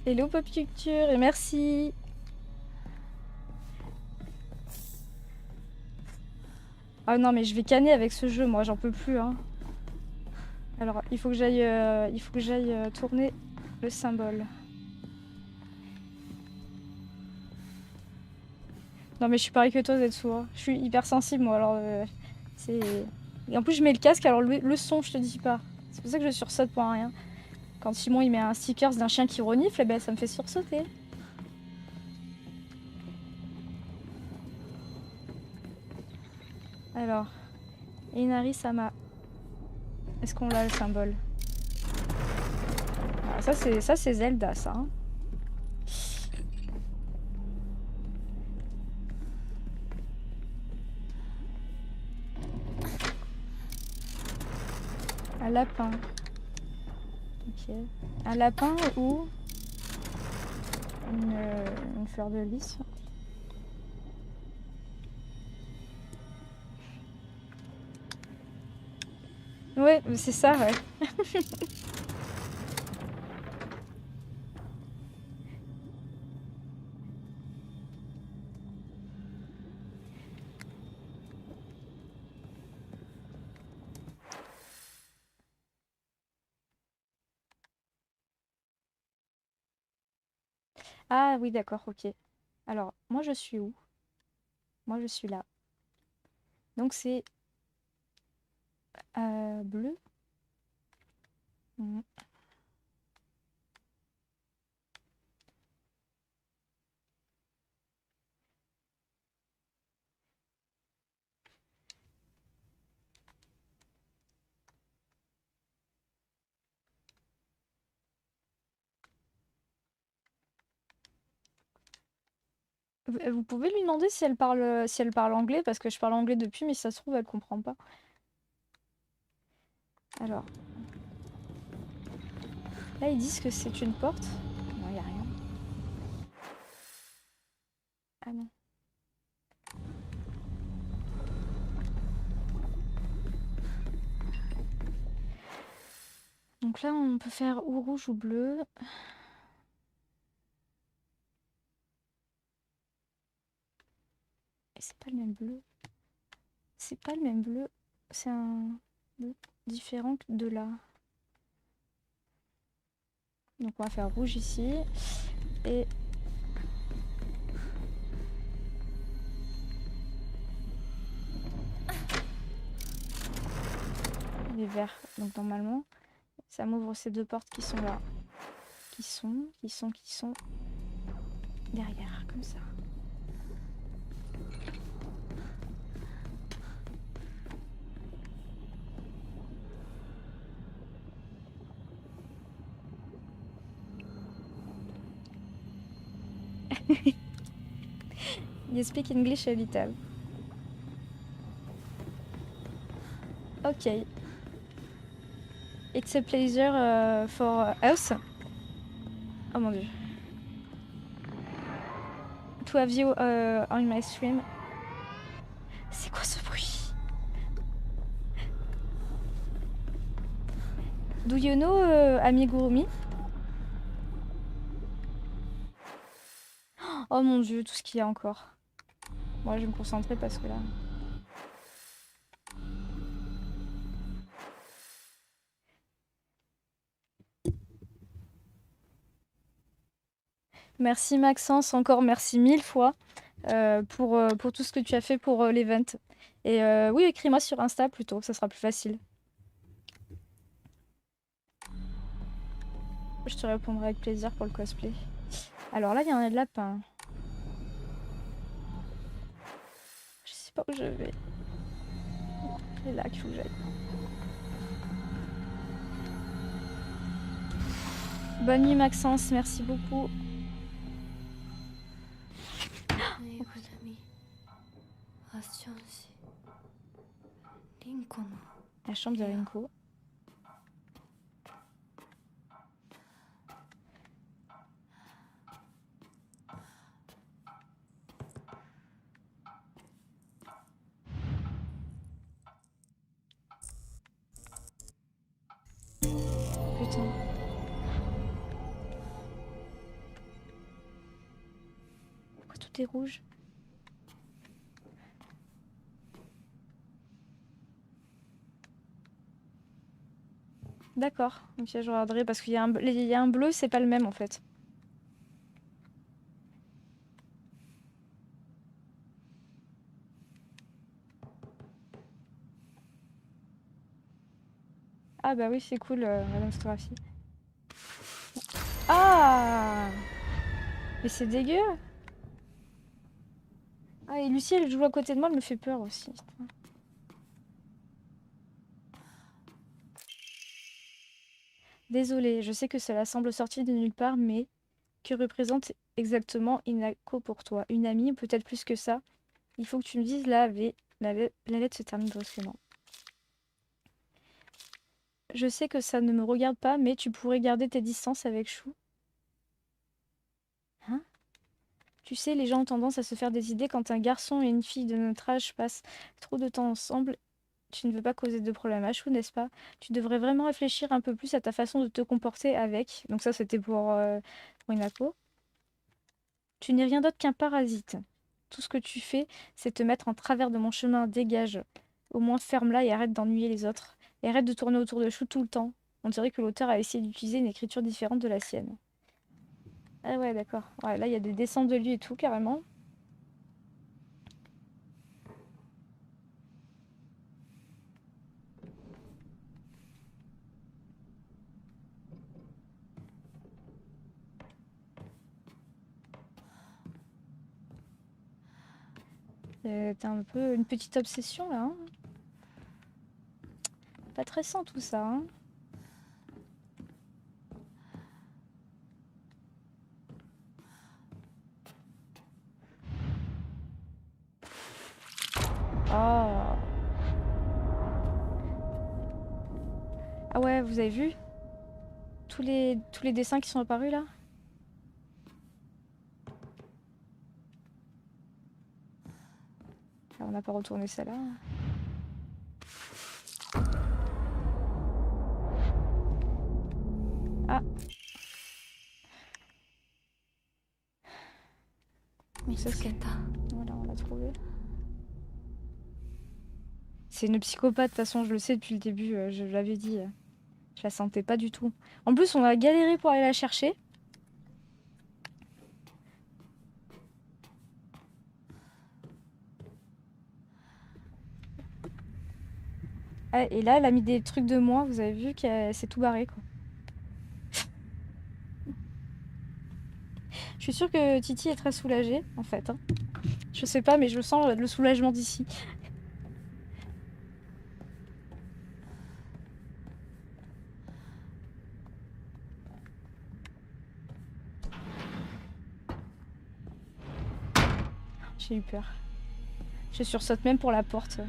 Hello Pop Culture et merci. Ah non mais je vais canner avec ce jeu, moi j'en peux plus, hein. Alors il faut que j'aille tourner le symbole. Non mais je suis pareil que toi Zetsu, hein. Je suis hyper sensible moi, alors c'est... Et en plus je mets le casque, alors le son je te dis pas. C'est pour ça que je sursaute pour rien. Quand Simon il met un sticker d'un chien qui renifle, eh ben ça me fait sursauter. Alors, Inari-sama. Est-ce qu'on a le symbole? Ah, ça c'est Zelda ça. Hein. Un lapin. Ok. Un lapin ou une fleur de lys. Ouais, c'est ça, ouais. Ah oui, d'accord, ok. Alors, moi je suis où? Moi je suis là. Donc c'est bleu. Mhm. Vous pouvez lui demander si elle parle anglais, parce que je parle anglais depuis, mais si ça se trouve, elle comprend pas. Alors, là ils disent que c'est une porte. Non, y a rien. Ah non. Donc là, on peut faire ou rouge ou bleu. Et c'est pas le même bleu. C'est pas le même bleu. C'est un bleu différent de là. Donc on va faire rouge ici. Et les verts. Donc normalement, ça m'ouvre ces deux portes qui sont là. Qui sont derrière, comme ça. You speak English a little. Ok. It's a pleasure for us. Oh mon dieu. To have you on my stream. C'est quoi ce bruit? Do you know Amigurumi? Oh mon dieu, tout ce qu'il y a encore. Moi, je vais me concentrer parce que là... Merci Maxence, encore merci 1000 fois pour tout ce que tu as fait pour l'event. Et oui, écris-moi sur Insta plutôt, ça sera plus facile. Je te répondrai avec plaisir pour le cosplay. Alors là, il y a un lapin. Je sais pas où je vais. C'est là qu'il faut que j'aille. Bonne nuit Maxence, merci beaucoup. La chambre de Rinko. Putain. Pourquoi tout est rouge? D'accord, ok, je regarderai parce qu'il y a un bleu, c'est pas le même en fait. Ah bah oui, c'est cool, Madame Photographie. Ah! Mais c'est dégueu! Ah, et Lucie, elle joue à côté de moi, elle me fait peur aussi. Désolée, je sais que cela semble sorti de nulle part, mais que représente exactement Inako pour toi? Une amie, ou peut-être plus que ça? Il faut que tu me dises la lettre se termine brusquement. Je sais que ça ne me regarde pas, mais tu pourrais garder tes distances avec Chou. Hein? Tu sais, les gens ont tendance à se faire des idées quand un garçon et une fille de notre âge passent trop de temps ensemble. Tu ne veux pas causer de problème à Chou, n'est-ce pas? Tu devrais vraiment réfléchir un peu plus à ta façon de te comporter avec. Donc ça, c'était pour Inako. Tu n'es rien d'autre qu'un parasite. Tout ce que tu fais, c'est te mettre en travers de mon chemin. Dégage. Au moins, ferme-la et arrête d'ennuyer les autres. Et arrête de tourner autour de Chou tout le temps. On dirait que l'auteur a essayé d'utiliser une écriture différente de la sienne. Ah ouais, d'accord. Ouais, là, il y a des dessins de lui et tout, carrément. T'as un peu une petite obsession, là, hein. Pas très sain, tout ça, hein. Oh. Ah ouais, vous avez vu tous les dessins qui sont apparus, là? Ah, on n'a pas retourné ça là. Ah. Donc ça, c'est... Voilà, on l'a trouvé. C'est une psychopathe, de toute façon, je le sais depuis le début, je l'avais dit. Je la sentais pas du tout. En plus, on a galéré pour aller la chercher. Ah, et là, elle a mis des trucs de moi, vous avez vu qu'elle s'est tout barrée, quoi. Je suis sûre que Titi est très soulagée, en fait, hein. Je sais pas, mais je sens le soulagement d'ici. J'ai eu peur. Je sursaute même pour la porte.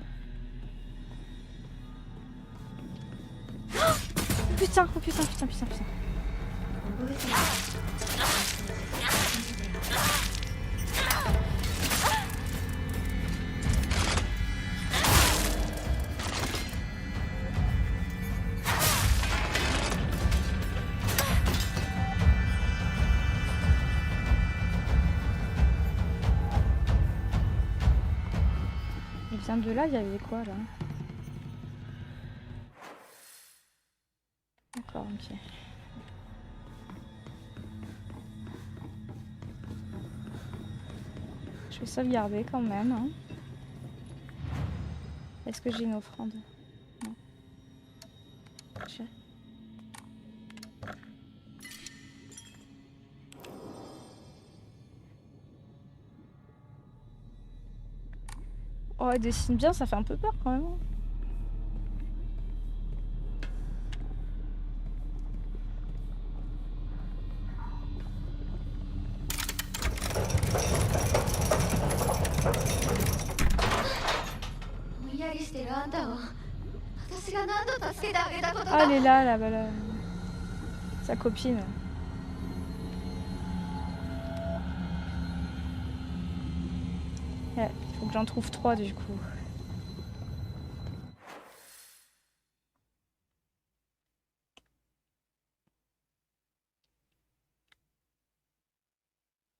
Putain, oh putain, putain, putain, putain. Et bien de là, il y avait quoi, là? D'accord, ok. Je vais sauvegarder quand même, hein. Est-ce que j'ai une offrande? Non. Oh, elle dessine bien, ça fait un peu peur quand même, hein. Ah, elle est là, là. Sa copine. Il faut que j'en trouve 3 du coup.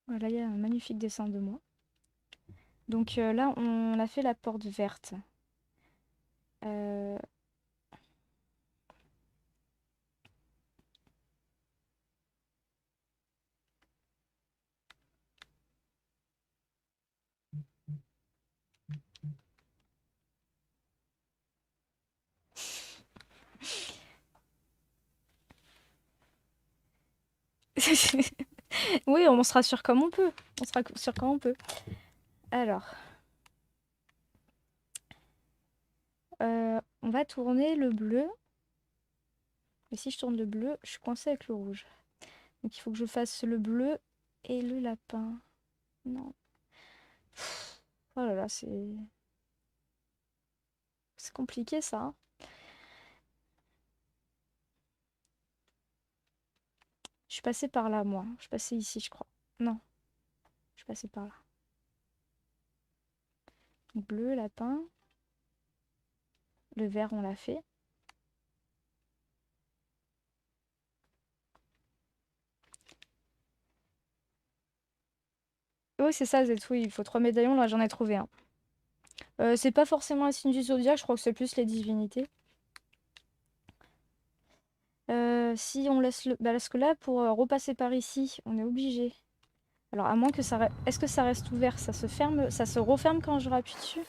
Voilà, il y a un magnifique dessin de moi. Donc là, on a fait la porte verte. Euh, Oui, on sera sûr comme on peut. On sera sûr comme on peut. Alors, on va tourner le bleu. Et si je tourne le bleu, je suis coincée avec le rouge. Donc il faut que je fasse le bleu et le lapin. Non. Oh là là, c'est compliqué ça, hein. suis passée par là, moi. Je suis passée ici, je crois. Non, je suis passée par là. Bleu, lapin. Le vert, on l'a fait. Oui, c'est ça, Z, oui, il faut 3 médaillons, là j'en ai trouvé un. C'est pas forcément un signe du zodiaque, je crois que c'est plus les divinités. Si on laisse le... Bah, parce que là, pour repasser par ici, on est obligé. Alors, à moins que ça... Est-ce que ça reste ouvert? Ça se ferme... Ça se referme quand je rappuie dessus?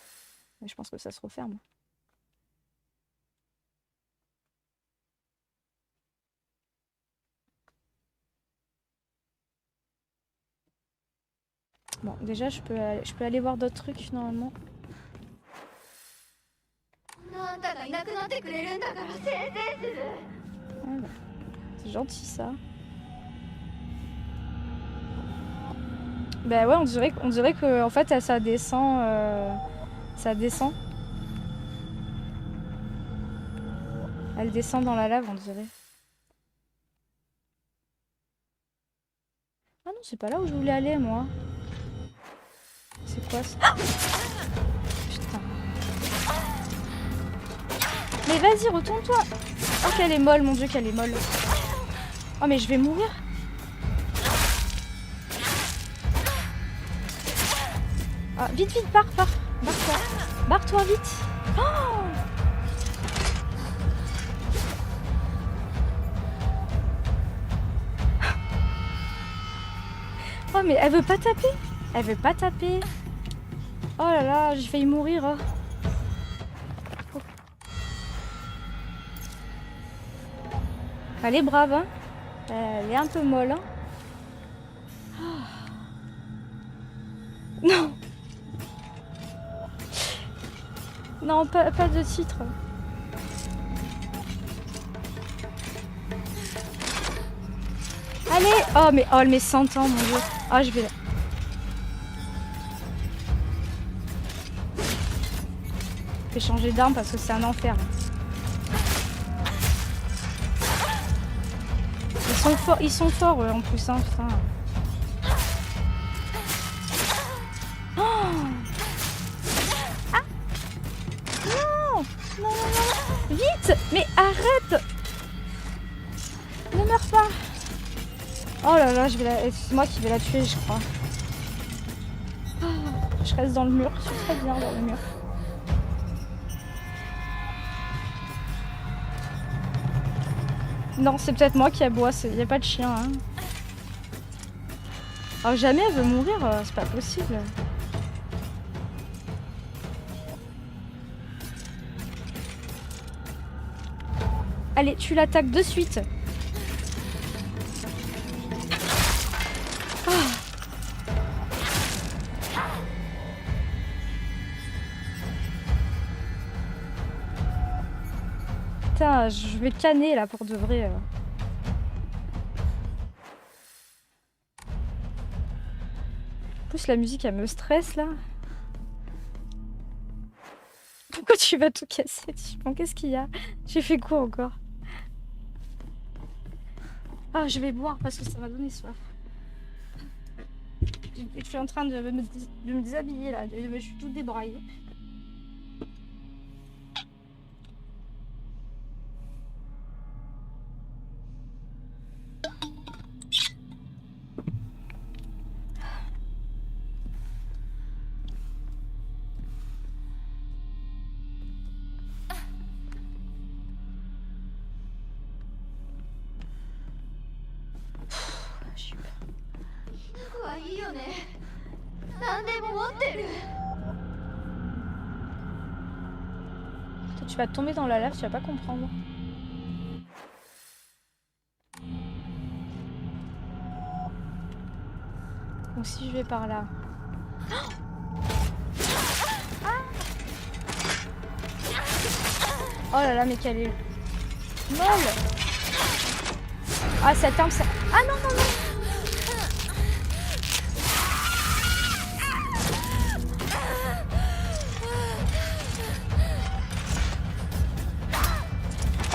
Mais je pense que ça se referme. Bon, déjà, je peux aller voir d'autres trucs, normalement. あんたがいなくなってくれるんだからせいぜいする。 Ah, bah, c'est gentil, ça. Bah ouais, on dirait que en fait, ça descend... ça descend. Elle descend dans la lave, on dirait. Ah non, c'est pas là où je voulais aller, moi. C'est quoi ça? Ah, putain. Mais vas-y, retourne-toi. Oh, qu'elle est molle, mon dieu, qu'elle est molle. Oh, mais je vais mourir. Ah, vite, vite, pars. Barre-toi. Barre-toi, vite. Oh, oh, mais elle veut pas taper. Elle veut pas taper. Oh là là, j'ai failli mourir. Oh. Elle est brave, hein. Elle est un peu molle, hein. Oh. Non. Non, pas de titre. Allez. Oh, mais elle met 100 ans, mon dieu. Ah, je vais là. Je vais changer d'arme parce que c'est un enfer. Ils sont forts en plus, hein, putain. Oh, ah, non, non. Vite, mais arrête. Ne meurs pas. Oh là là, c'est moi qui vais la tuer, je crois. Oh, je reste dans le mur, je suis très bien dans le mur. Non, c'est peut-être moi qui aboie, il n'y a pas de chien. Hein. Oh, jamais elle veut mourir, c'est pas possible. Allez, tu l'attaques de suite. Oh. Putain, je vais canner là pour de vrai. En plus, la musique elle me stresse là. Pourquoi tu vas tout casser? Bon, qu'est-ce qu'il y a? J'ai fait quoi encore? Ah, je vais boire parce que ça m'a donné soif. Je suis en train de me déshabiller là. Je suis toute débraillée. Tu vas tomber dans la lave, tu vas pas comprendre. Donc si je vais par là. Oh là là, mais quelle est molle. Ah, cette arme, ça... Ah non, non, non.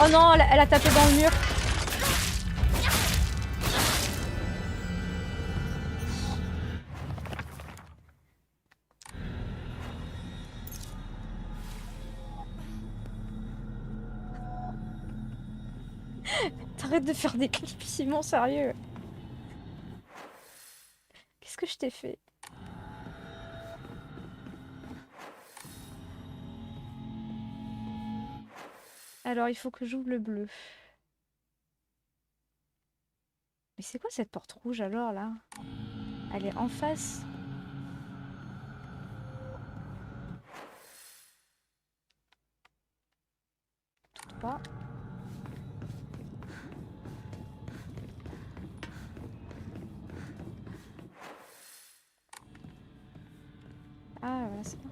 Oh non, elle a tapé dans le mur. T'arrêtes de faire des clips, Simon, sérieux. Qu'est-ce que je t'ai fait? Alors, il faut que j'ouvre le bleu. Mais c'est quoi cette porte rouge alors là? Elle est en face. Tout droit. Ah, voilà, c'est bon.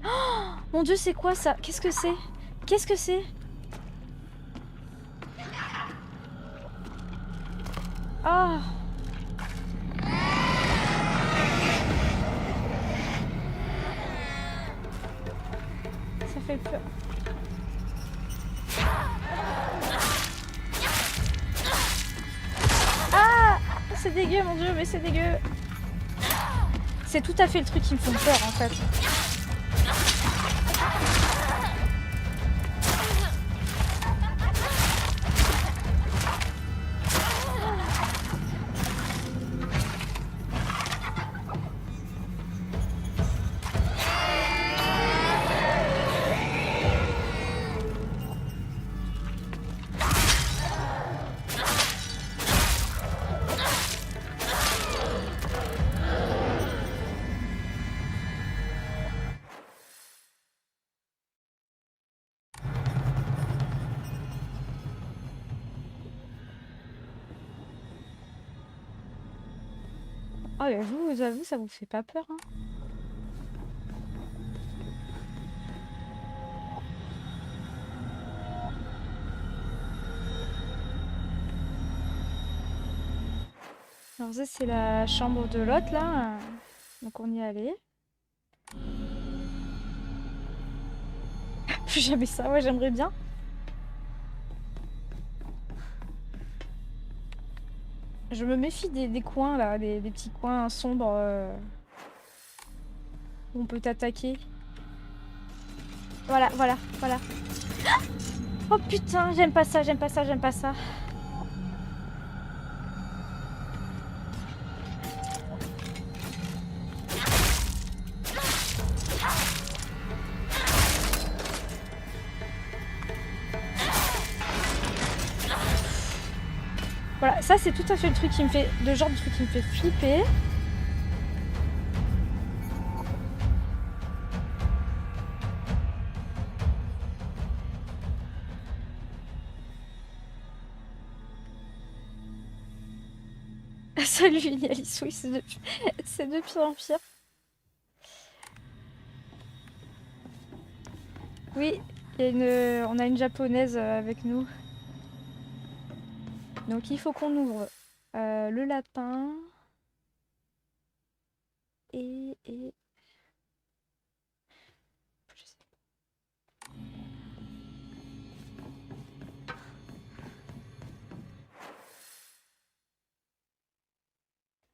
Oh mon Dieu, c'est quoi ça? Qu'est-ce que c'est? Qu'est-ce que c'est? Ah! Ça fait peur. Ah! C'est dégueu, mon Dieu, mais c'est dégueu. C'est tout à fait le truc qui me fait peur, en fait. Oh, mais vous avez, ça vous fait pas peur, hein? Alors ça, c'est la chambre de l'autre, là. Donc on y est allé. Plus jamais ça, ouais, j'aimerais bien. Je me méfie des coins, là, des petits coins sombres où on peut t'attaquer. Voilà, voilà, voilà. Oh putain, j'aime pas ça, j'aime pas ça, j'aime pas ça. Voilà, ça c'est tout à fait le truc qui me fait, le genre de truc qui me fait flipper. Salut Alice, oui, c'est de pire en pire. Oui, on a une japonaise avec nous. Donc il faut qu'on ouvre le lapin et... Je sais pas.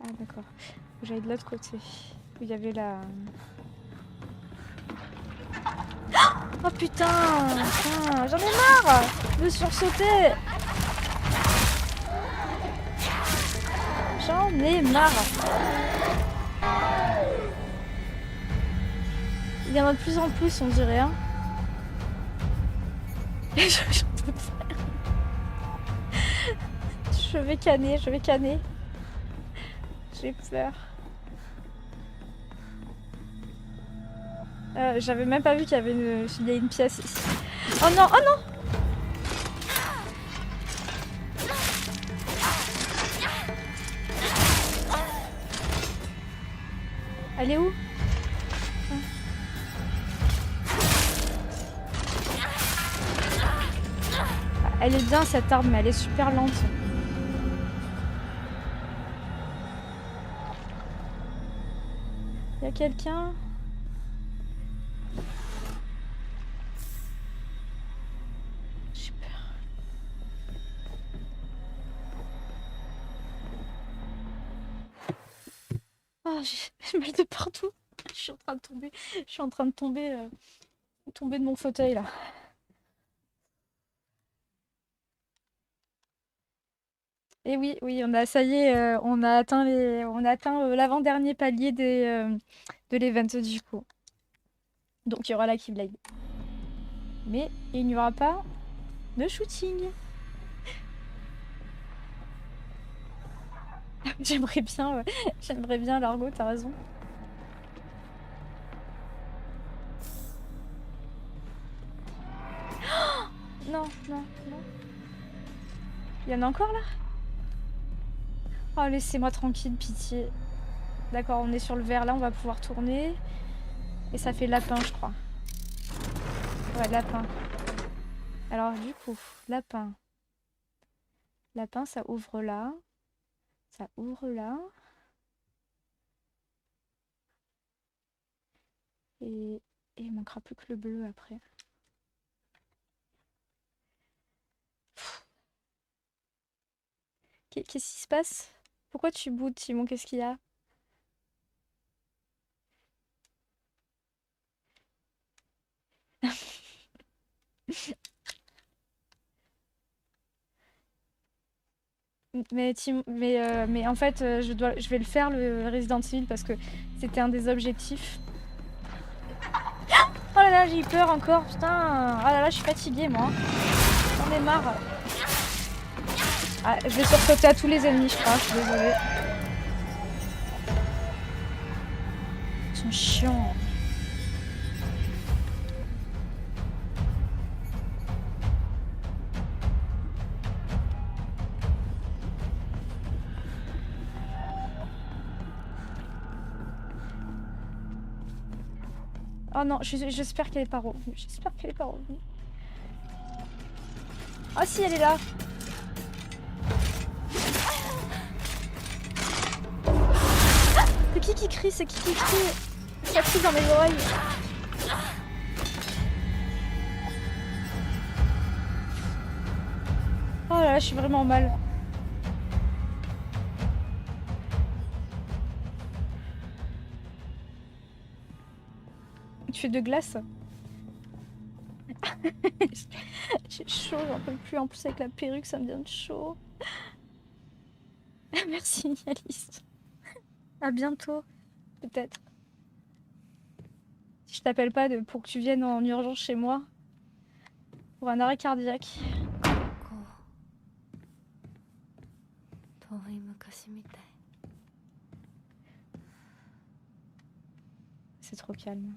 Ah d'accord. J'allais de l'autre côté. Où il y avait la... Oh putain, putain, j'en ai marre de sursauter. J'en ai marre. Il y en a de plus en plus, on dirait. Hein. Je vais canner, je vais canner. J'ai peur. J'avais même pas vu qu'il y avait une pièce ici. Oh non, oh non! Elle est où? Elle est bien cette arme, mais elle est super lente. Y a quelqu'un? J'ai peur. Oh, j'ai mal de partout. Je suis en train de tomber. Je suis en train de tomber Tomber de mon fauteuil là. Et oui, oui, ça y est, on a atteint l'avant-dernier palier de l'event du coup. Donc il y aura la Keyblade. Mais il n'y aura pas de shooting. J'aimerais bien Largo, t'as raison. Non, non, non. Il y en a encore là? Oh, laissez-moi tranquille, pitié. D'accord, on est sur le vert là, on va pouvoir tourner. Et ça fait lapin, je crois. Ouais, lapin. Alors, du coup, lapin. Lapin, ça ouvre là. Ça ouvre là. Et il manquera plus que le bleu après. Qu'est-ce qui se passe? Pourquoi tu boudes, Timon? Qu'est-ce qu'il y a? Mais en fait, je vais le faire, le Resident Evil, parce que c'était un des objectifs. Oh là là, j'ai eu peur encore, putain. Oh là là, je suis fatiguée, moi. J'en ai marre. Ah, je vais sursauter à tous les ennemis, je crois, je suis désolée. Ils sont chiants. Oh non, j'espère qu'elle est pas revenue. J'espère qu'elle est pas revenue. Ah si, elle est là. C'est qui crie? C'est qui crie? Ça crie dans mes oreilles. Oh là là, je suis vraiment mal. Tu fais de glace? J'ai chaud, j'en peux plus. En plus avec la perruque, ça me donne chaud. Merci Alice. À bientôt, peut-être. Si je t'appelle pas pour que tu viennes en urgence chez moi pour un arrêt cardiaque. 遠い昔みたい。 C'est trop calme.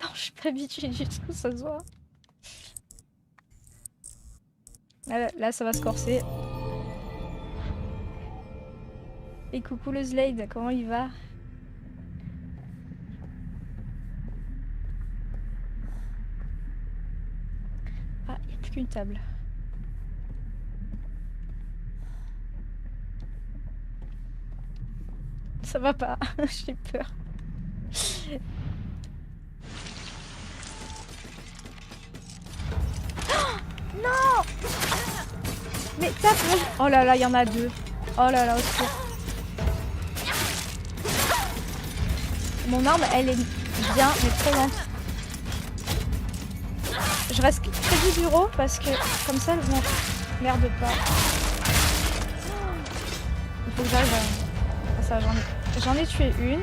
Non, je suis pas habituée du tout, ça se voit. Là, ça va se corser. Et coucou le Slade, comment il va? Ah, il n'y a plus qu'une table. Ça va pas, j'ai peur. Oh, non! Mais tape! Oh là là, il y en a deux. Oh là là, au secours. Mon arme, elle est bien, mais trop lente. Je reste près du bureau parce que comme ça, je m'emmerde pas. Il faut que j'arrive à ça. J'en ai tué une.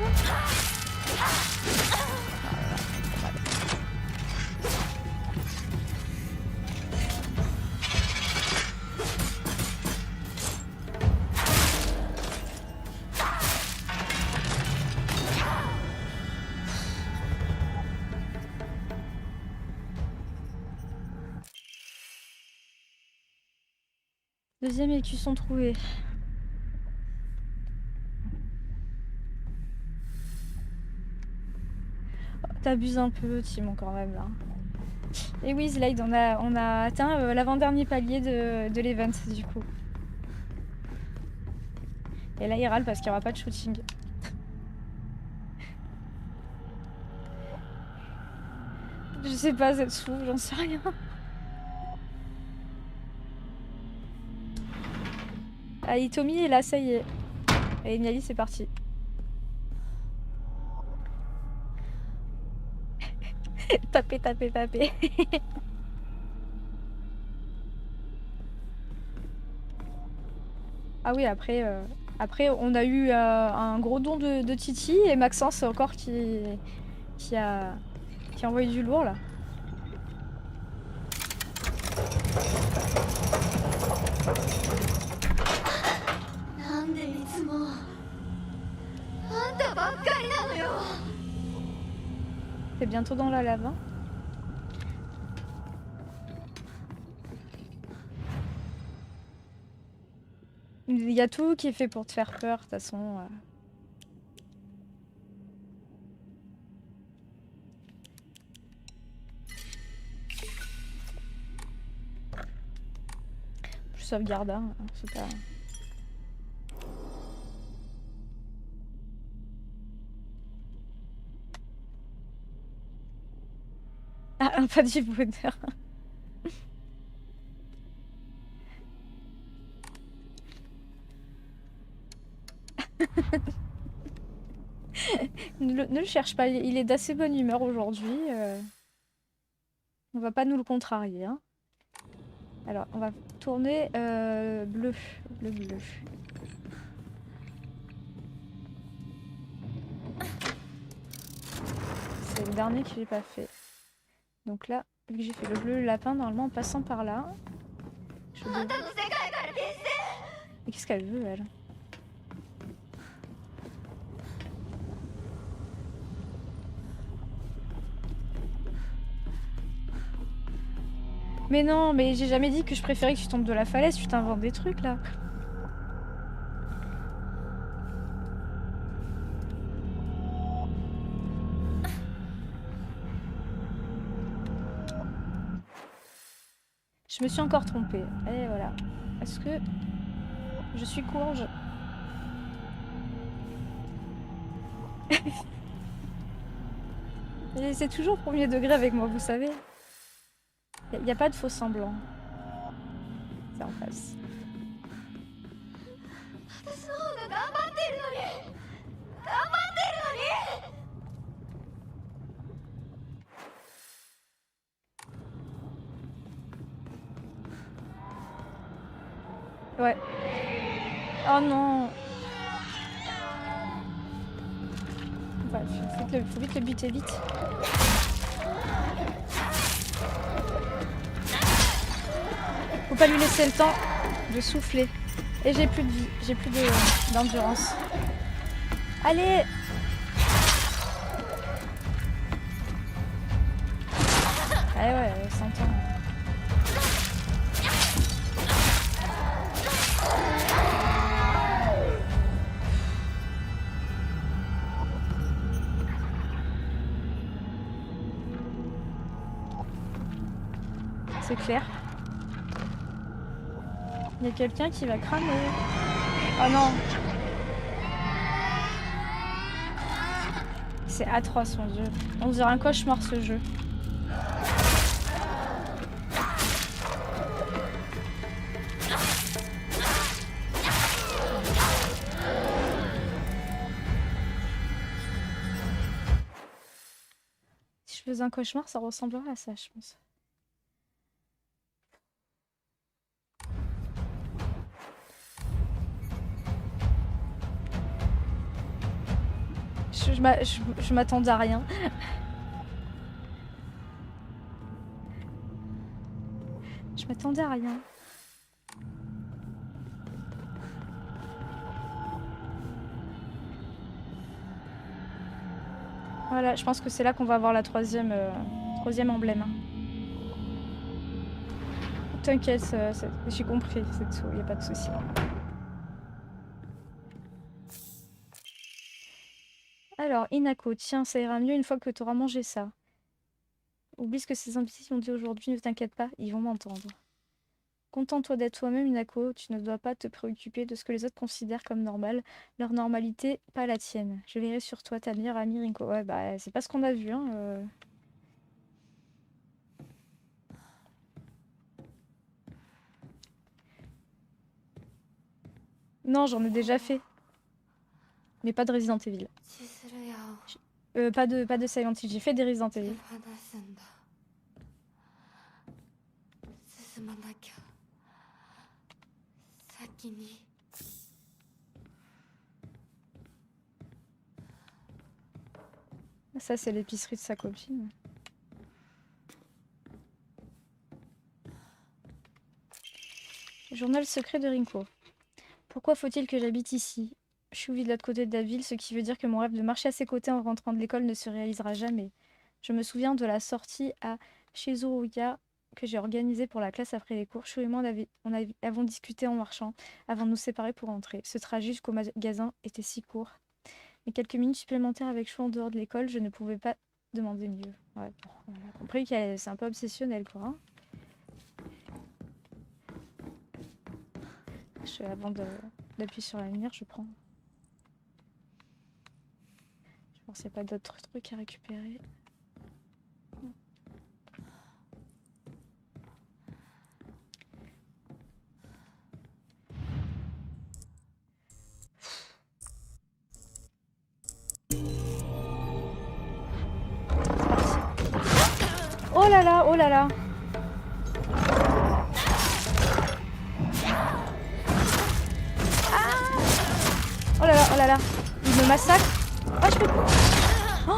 Deuxième écusson trouvé. Oh, t'abuses un peu, Timon, quand même, là. Et oui, Slade, on a atteint l'avant-dernier palier de l'event, du coup. Et là, il râle parce qu'il n'y aura pas de shooting. Je sais pas, Zetsu, j'en sais rien. Ah, Hitomi est là, ça y est. Allez, Miali, c'est parti. Taper, taper, taper. Ah oui, après on a eu un gros don de Titi et Maxence encore qui a envoyé du lourd là. C'est bientôt dans la lave, hein. Il y a tout qui est fait pour te faire peur, de toute façon. Je sauvegarde, hein, c'est pas... Ah, pas du bonheur. Ne le cherche pas, il est d'assez bonne humeur aujourd'hui. On va pas nous le contrarier, hein. Alors, on va tourner bleu. Bleu. C'est le dernier que j'ai pas fait. Donc là, vu que j'ai fait le bleu, le lapin, normalement en passant par là. Mais qu'est-ce qu'elle veut, elle? Mais non, mais j'ai jamais dit que je préférais que tu tombes de la falaise, tu t'inventes des trucs là. Je me suis encore trompée. Et voilà. Est-ce que je suis courge? C'est toujours premier degré avec moi, vous savez. Il n'y a pas de faux semblant. C'est en face. Ouais. Oh non. Bah, faut vite le buter vite. Faut pas lui laisser le temps de souffler. Et j'ai plus de vie, j'ai plus d'endurance. Allez! Ah ouais, 100 ans. C'est clair. Il y a quelqu'un qui va cramer. Oh non! C'est atroce, mon dieu. On dirait un cauchemar ce jeu. Si je faisais un cauchemar, ça ressemblerait à ça, je pense. Je m'attendais à rien. Je m'attendais à rien. Voilà, je pense que c'est là qu'on va avoir la troisième emblème. T'inquiète, j'ai compris, c'est tout, y a pas de souci. Alors, Inako, tiens, ça ira mieux une fois que tu auras mangé ça. Oublie ce que ces imbéciles ont dit aujourd'hui, ne t'inquiète pas, ils vont m'entendre. Contente-toi d'être toi-même, Minako. Tu ne dois pas te préoccuper de ce que les autres considèrent comme normal. Leur normalité, pas la tienne. Je verrai sur toi ta meilleure amie Rinko. Ouais, bah, c'est pas ce qu'on a vu, hein. Non, j'en ai déjà fait. Mais pas de Resident Evil. 千鶴屋を Pas de Silent Hill. J'ai fait des Resident 手 Evil. 放すんだ進まなきゃ先に Ça, c'est l'épicerie de sa copine. Journal secret de Rinko. Pourquoi faut-il que j'habite ici? Je vis de l'autre côté de la ville, ce qui veut dire que mon rêve de marcher à ses côtés en rentrant de l'école ne se réalisera jamais. Je me souviens de la sortie à Shizuoka que j'ai organisée pour la classe après les cours. Shu et moi, avons discuté en marchant avant de nous séparer pour rentrer. Ce trajet jusqu'au magasin était si court. Mais quelques minutes supplémentaires avec Shu en dehors de l'école, je ne pouvais pas demander mieux. Ouais, bon, on a compris qu'elle c'est un peu obsessionnel, quoi. Hein. Avant d'appuyer sur la lumière, je prends. Je pense qu'il n'y a pas d'autres trucs à récupérer. Oh là là, oh là là. Oh là là, oh là là. Il me massacre. Ah, je peux pas. Oh.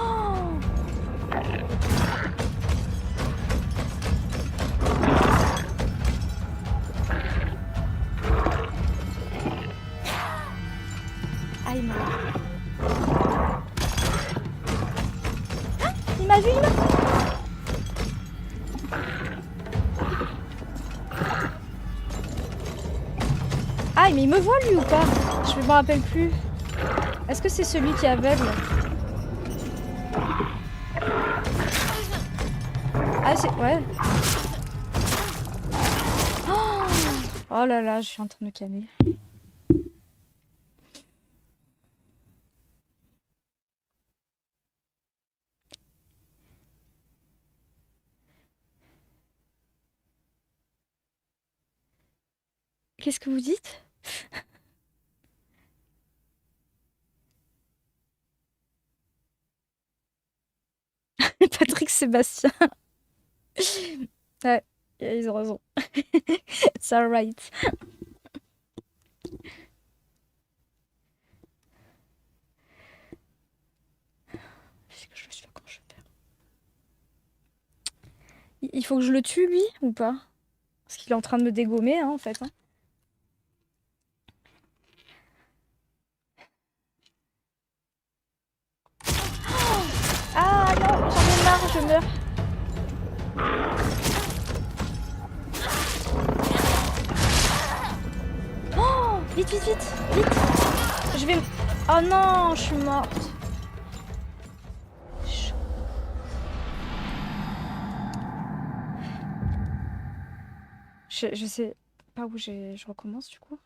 Ah, il m'a... Ah, il m'a vu, il m'a... Ah, mais il me voit lui ou pas? Je me rappelle plus. Est-ce que c'est celui qui est aveugle? Ah, c'est... Ouais. Oh là là, je suis en train de me calmer. Qu'est-ce que vous dites? Patrick Sébastien. Ouais, ils ont raison. It's alright. Qu'est-ce que je vais faire? Comment je vais faire? Il faut que je le tue, lui, ou pas? Parce qu'il est en train de me dégommer, hein, en fait. Hein. Ah non, j'en ai marre, je meurs. Oh, vite, vite, vite, vite. Je vais... Oh non, je suis morte. Je sais pas où je recommence, du coup.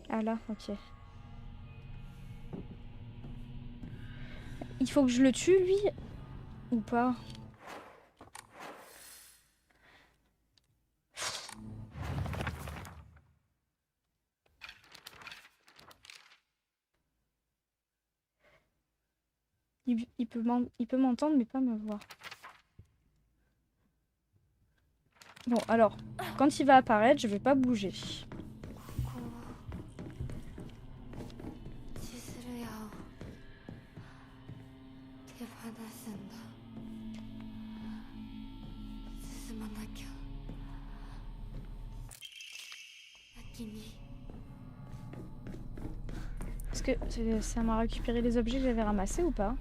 Ah là, ok. Il faut que je le tue, lui, ou pas? Il peut m'entendre, mais pas me voir. Bon, alors, quand il va apparaître, je vais pas bouger. 千鶴屋を手放すんだ進まなきゃ先に Est-ce que ça m'a récupéré les objets que j'avais ramassés ou pas?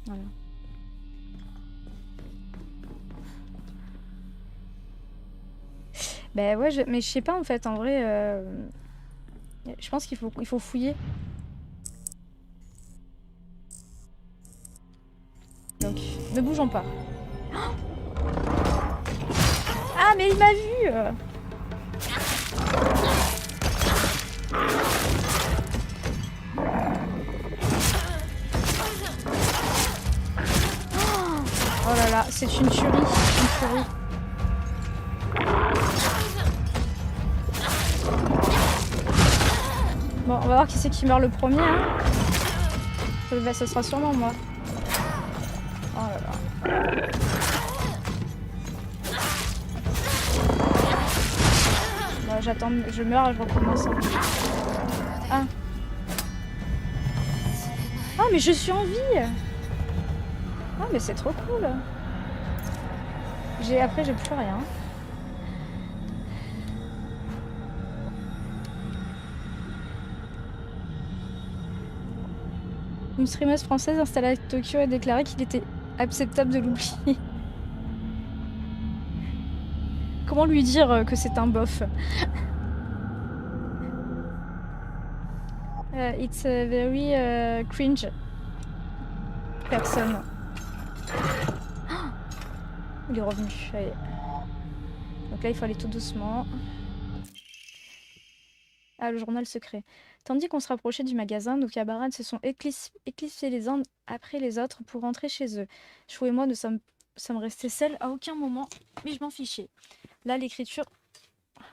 Voilà. Bah ouais, mais je sais pas en fait, en vrai, je pense qu'il faut fouiller. Donc, ne bougeons pas. Ah, mais il m'a vu! Oh là là, c'est une tuerie, une tuerie. Bon, on va voir qui c'est qui meurt le premier, hein. Ce sera sûrement moi. Oh là là. Bon, j'attends, je meurs et je recommence. Ah. Ah, mais je suis en vie! Ah, mais c'est trop cool! Après, j'ai plus rien. Une streameuse française installée à Tokyo a déclaré qu'il était acceptable de l'oublier. Comment lui dire que c'est un bof? It's a very cringe person. Il est revenu. Allez. Donc là, il faut aller tout doucement. Ah, le journal secret. Tandis qu'on se rapprochait du magasin, nos camarades se sont éclipsés les uns après les autres pour rentrer chez eux. Chou et moi, nous sommes restés seuls à aucun moment, mais je m'en fichais. Là, l'écriture...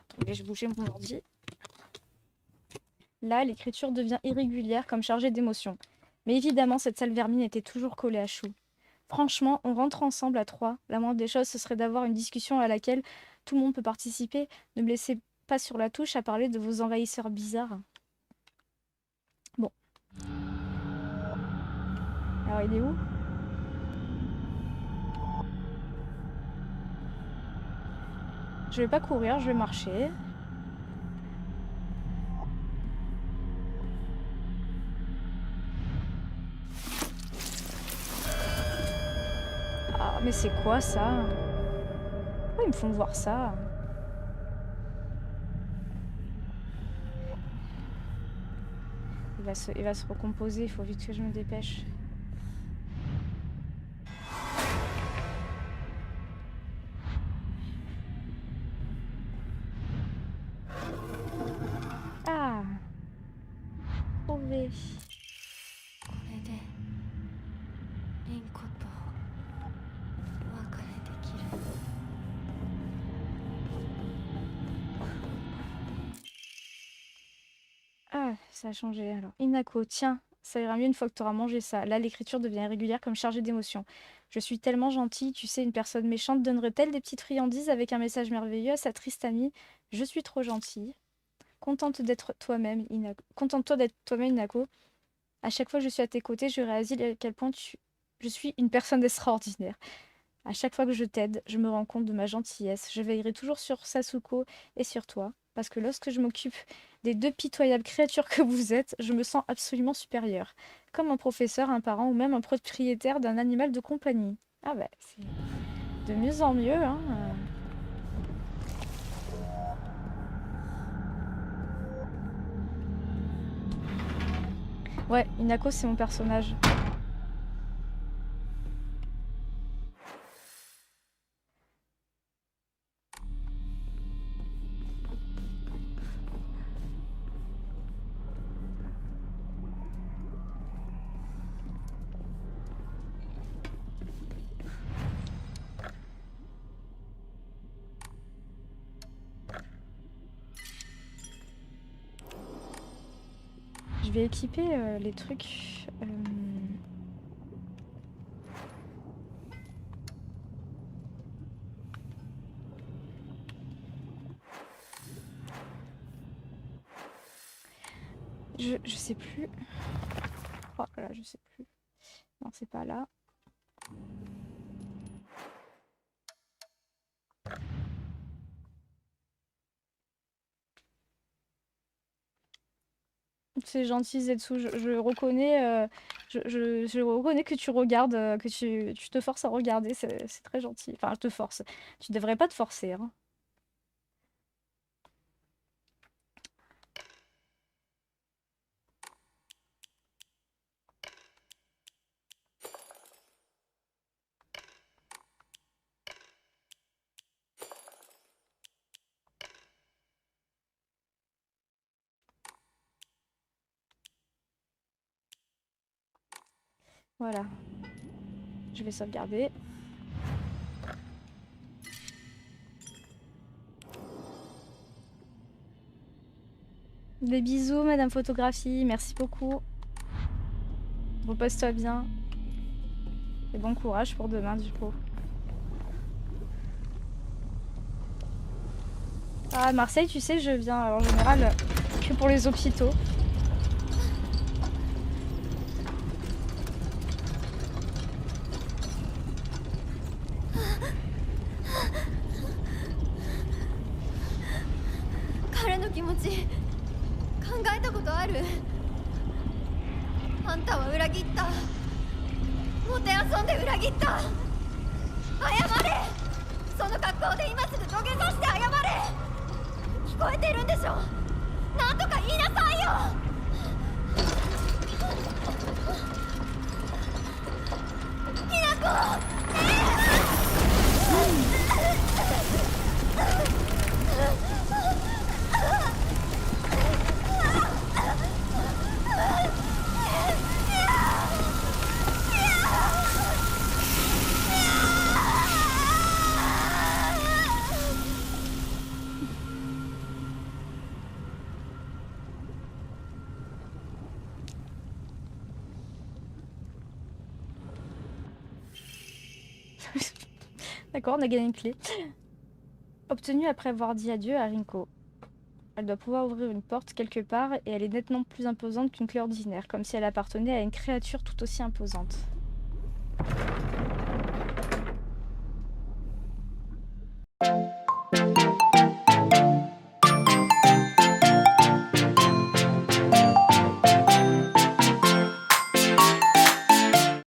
Attendez, je bougeais mon ordi. Là, l'écriture devient irrégulière, comme chargée d'émotions. Mais évidemment, cette sale vermine était toujours collée à Chou. Franchement, on rentre ensemble à 3. La moindre des choses, ce serait d'avoir une discussion à laquelle tout le monde peut participer. Ne me laissez pas sur la touche à parler de vos envahisseurs bizarres. Bon. Alors, il est où? Je vais pas courir, je vais marcher. Ah, mais c'est quoi ça? Pourquoi ils me font voir ça? Il va se recomposer, il faut vite que je me dépêche. Ah! Trouvé. これでリンコとお別れできる。 Ah, ça a changé alors. Inako, tiens, ça ira mieux une fois que tu auras mangé ça. Là, l'écriture devient irrégulière comme chargée d'émotions. Je suis tellement gentille, tu sais, une personne méchante donnerait-elle des petites friandises avec un message merveilleux à sa triste amie? Je suis trop gentille. Contente d'être toi-même, Inako. Contente-toi d'être toi-même, Inako. À chaque fois que je suis à tes côtés, je réalise à quel point je suis une personne extraordinaire. À chaque fois que je t'aide, je me rends compte de ma gentillesse. Je veillerai toujours sur Sasuko et sur toi, parce que lorsque je m'occupe des deux pitoyables créatures que vous êtes, je me sens absolument supérieure. Comme un professeur, un parent ou même un propriétaire d'un animal de compagnie. Ah bah, c'est de mieux en mieux, hein. Ouais, Inako, c'est mon personnage. Je vais équiper les trucs. Je sais plus. Oh là, je sais plus. Non, c'est pas là. C'est gentil, Zetsu. Je reconnais, je reconnais que tu regardes, que tu te forces à regarder. C'est très gentil. Enfin, je te force. Tu devrais pas te forcer, hein. Voilà. Je vais sauvegarder. Des bisous, Madame Photographie. Merci beaucoup. Repose-toi bien. Et bon courage pour demain, du coup. Ah, Marseille, tu sais, je viens en général que pour les hôpitaux.彼の気持ち考えたことある？あんたは裏切った。もてあそんで裏切った。謝れ。その格好で今すぐ土下座して謝れ。聞こえてるんでしょ。なんとか言いなさいよ。ひなこ、D'accord, on a gagné une clé. Obtenue après avoir dit adieu à Rinko. Elle doit pouvoir ouvrir une porte quelque part et elle est nettement plus imposante qu'une clé ordinaire, comme si elle appartenait à une créature tout aussi imposante.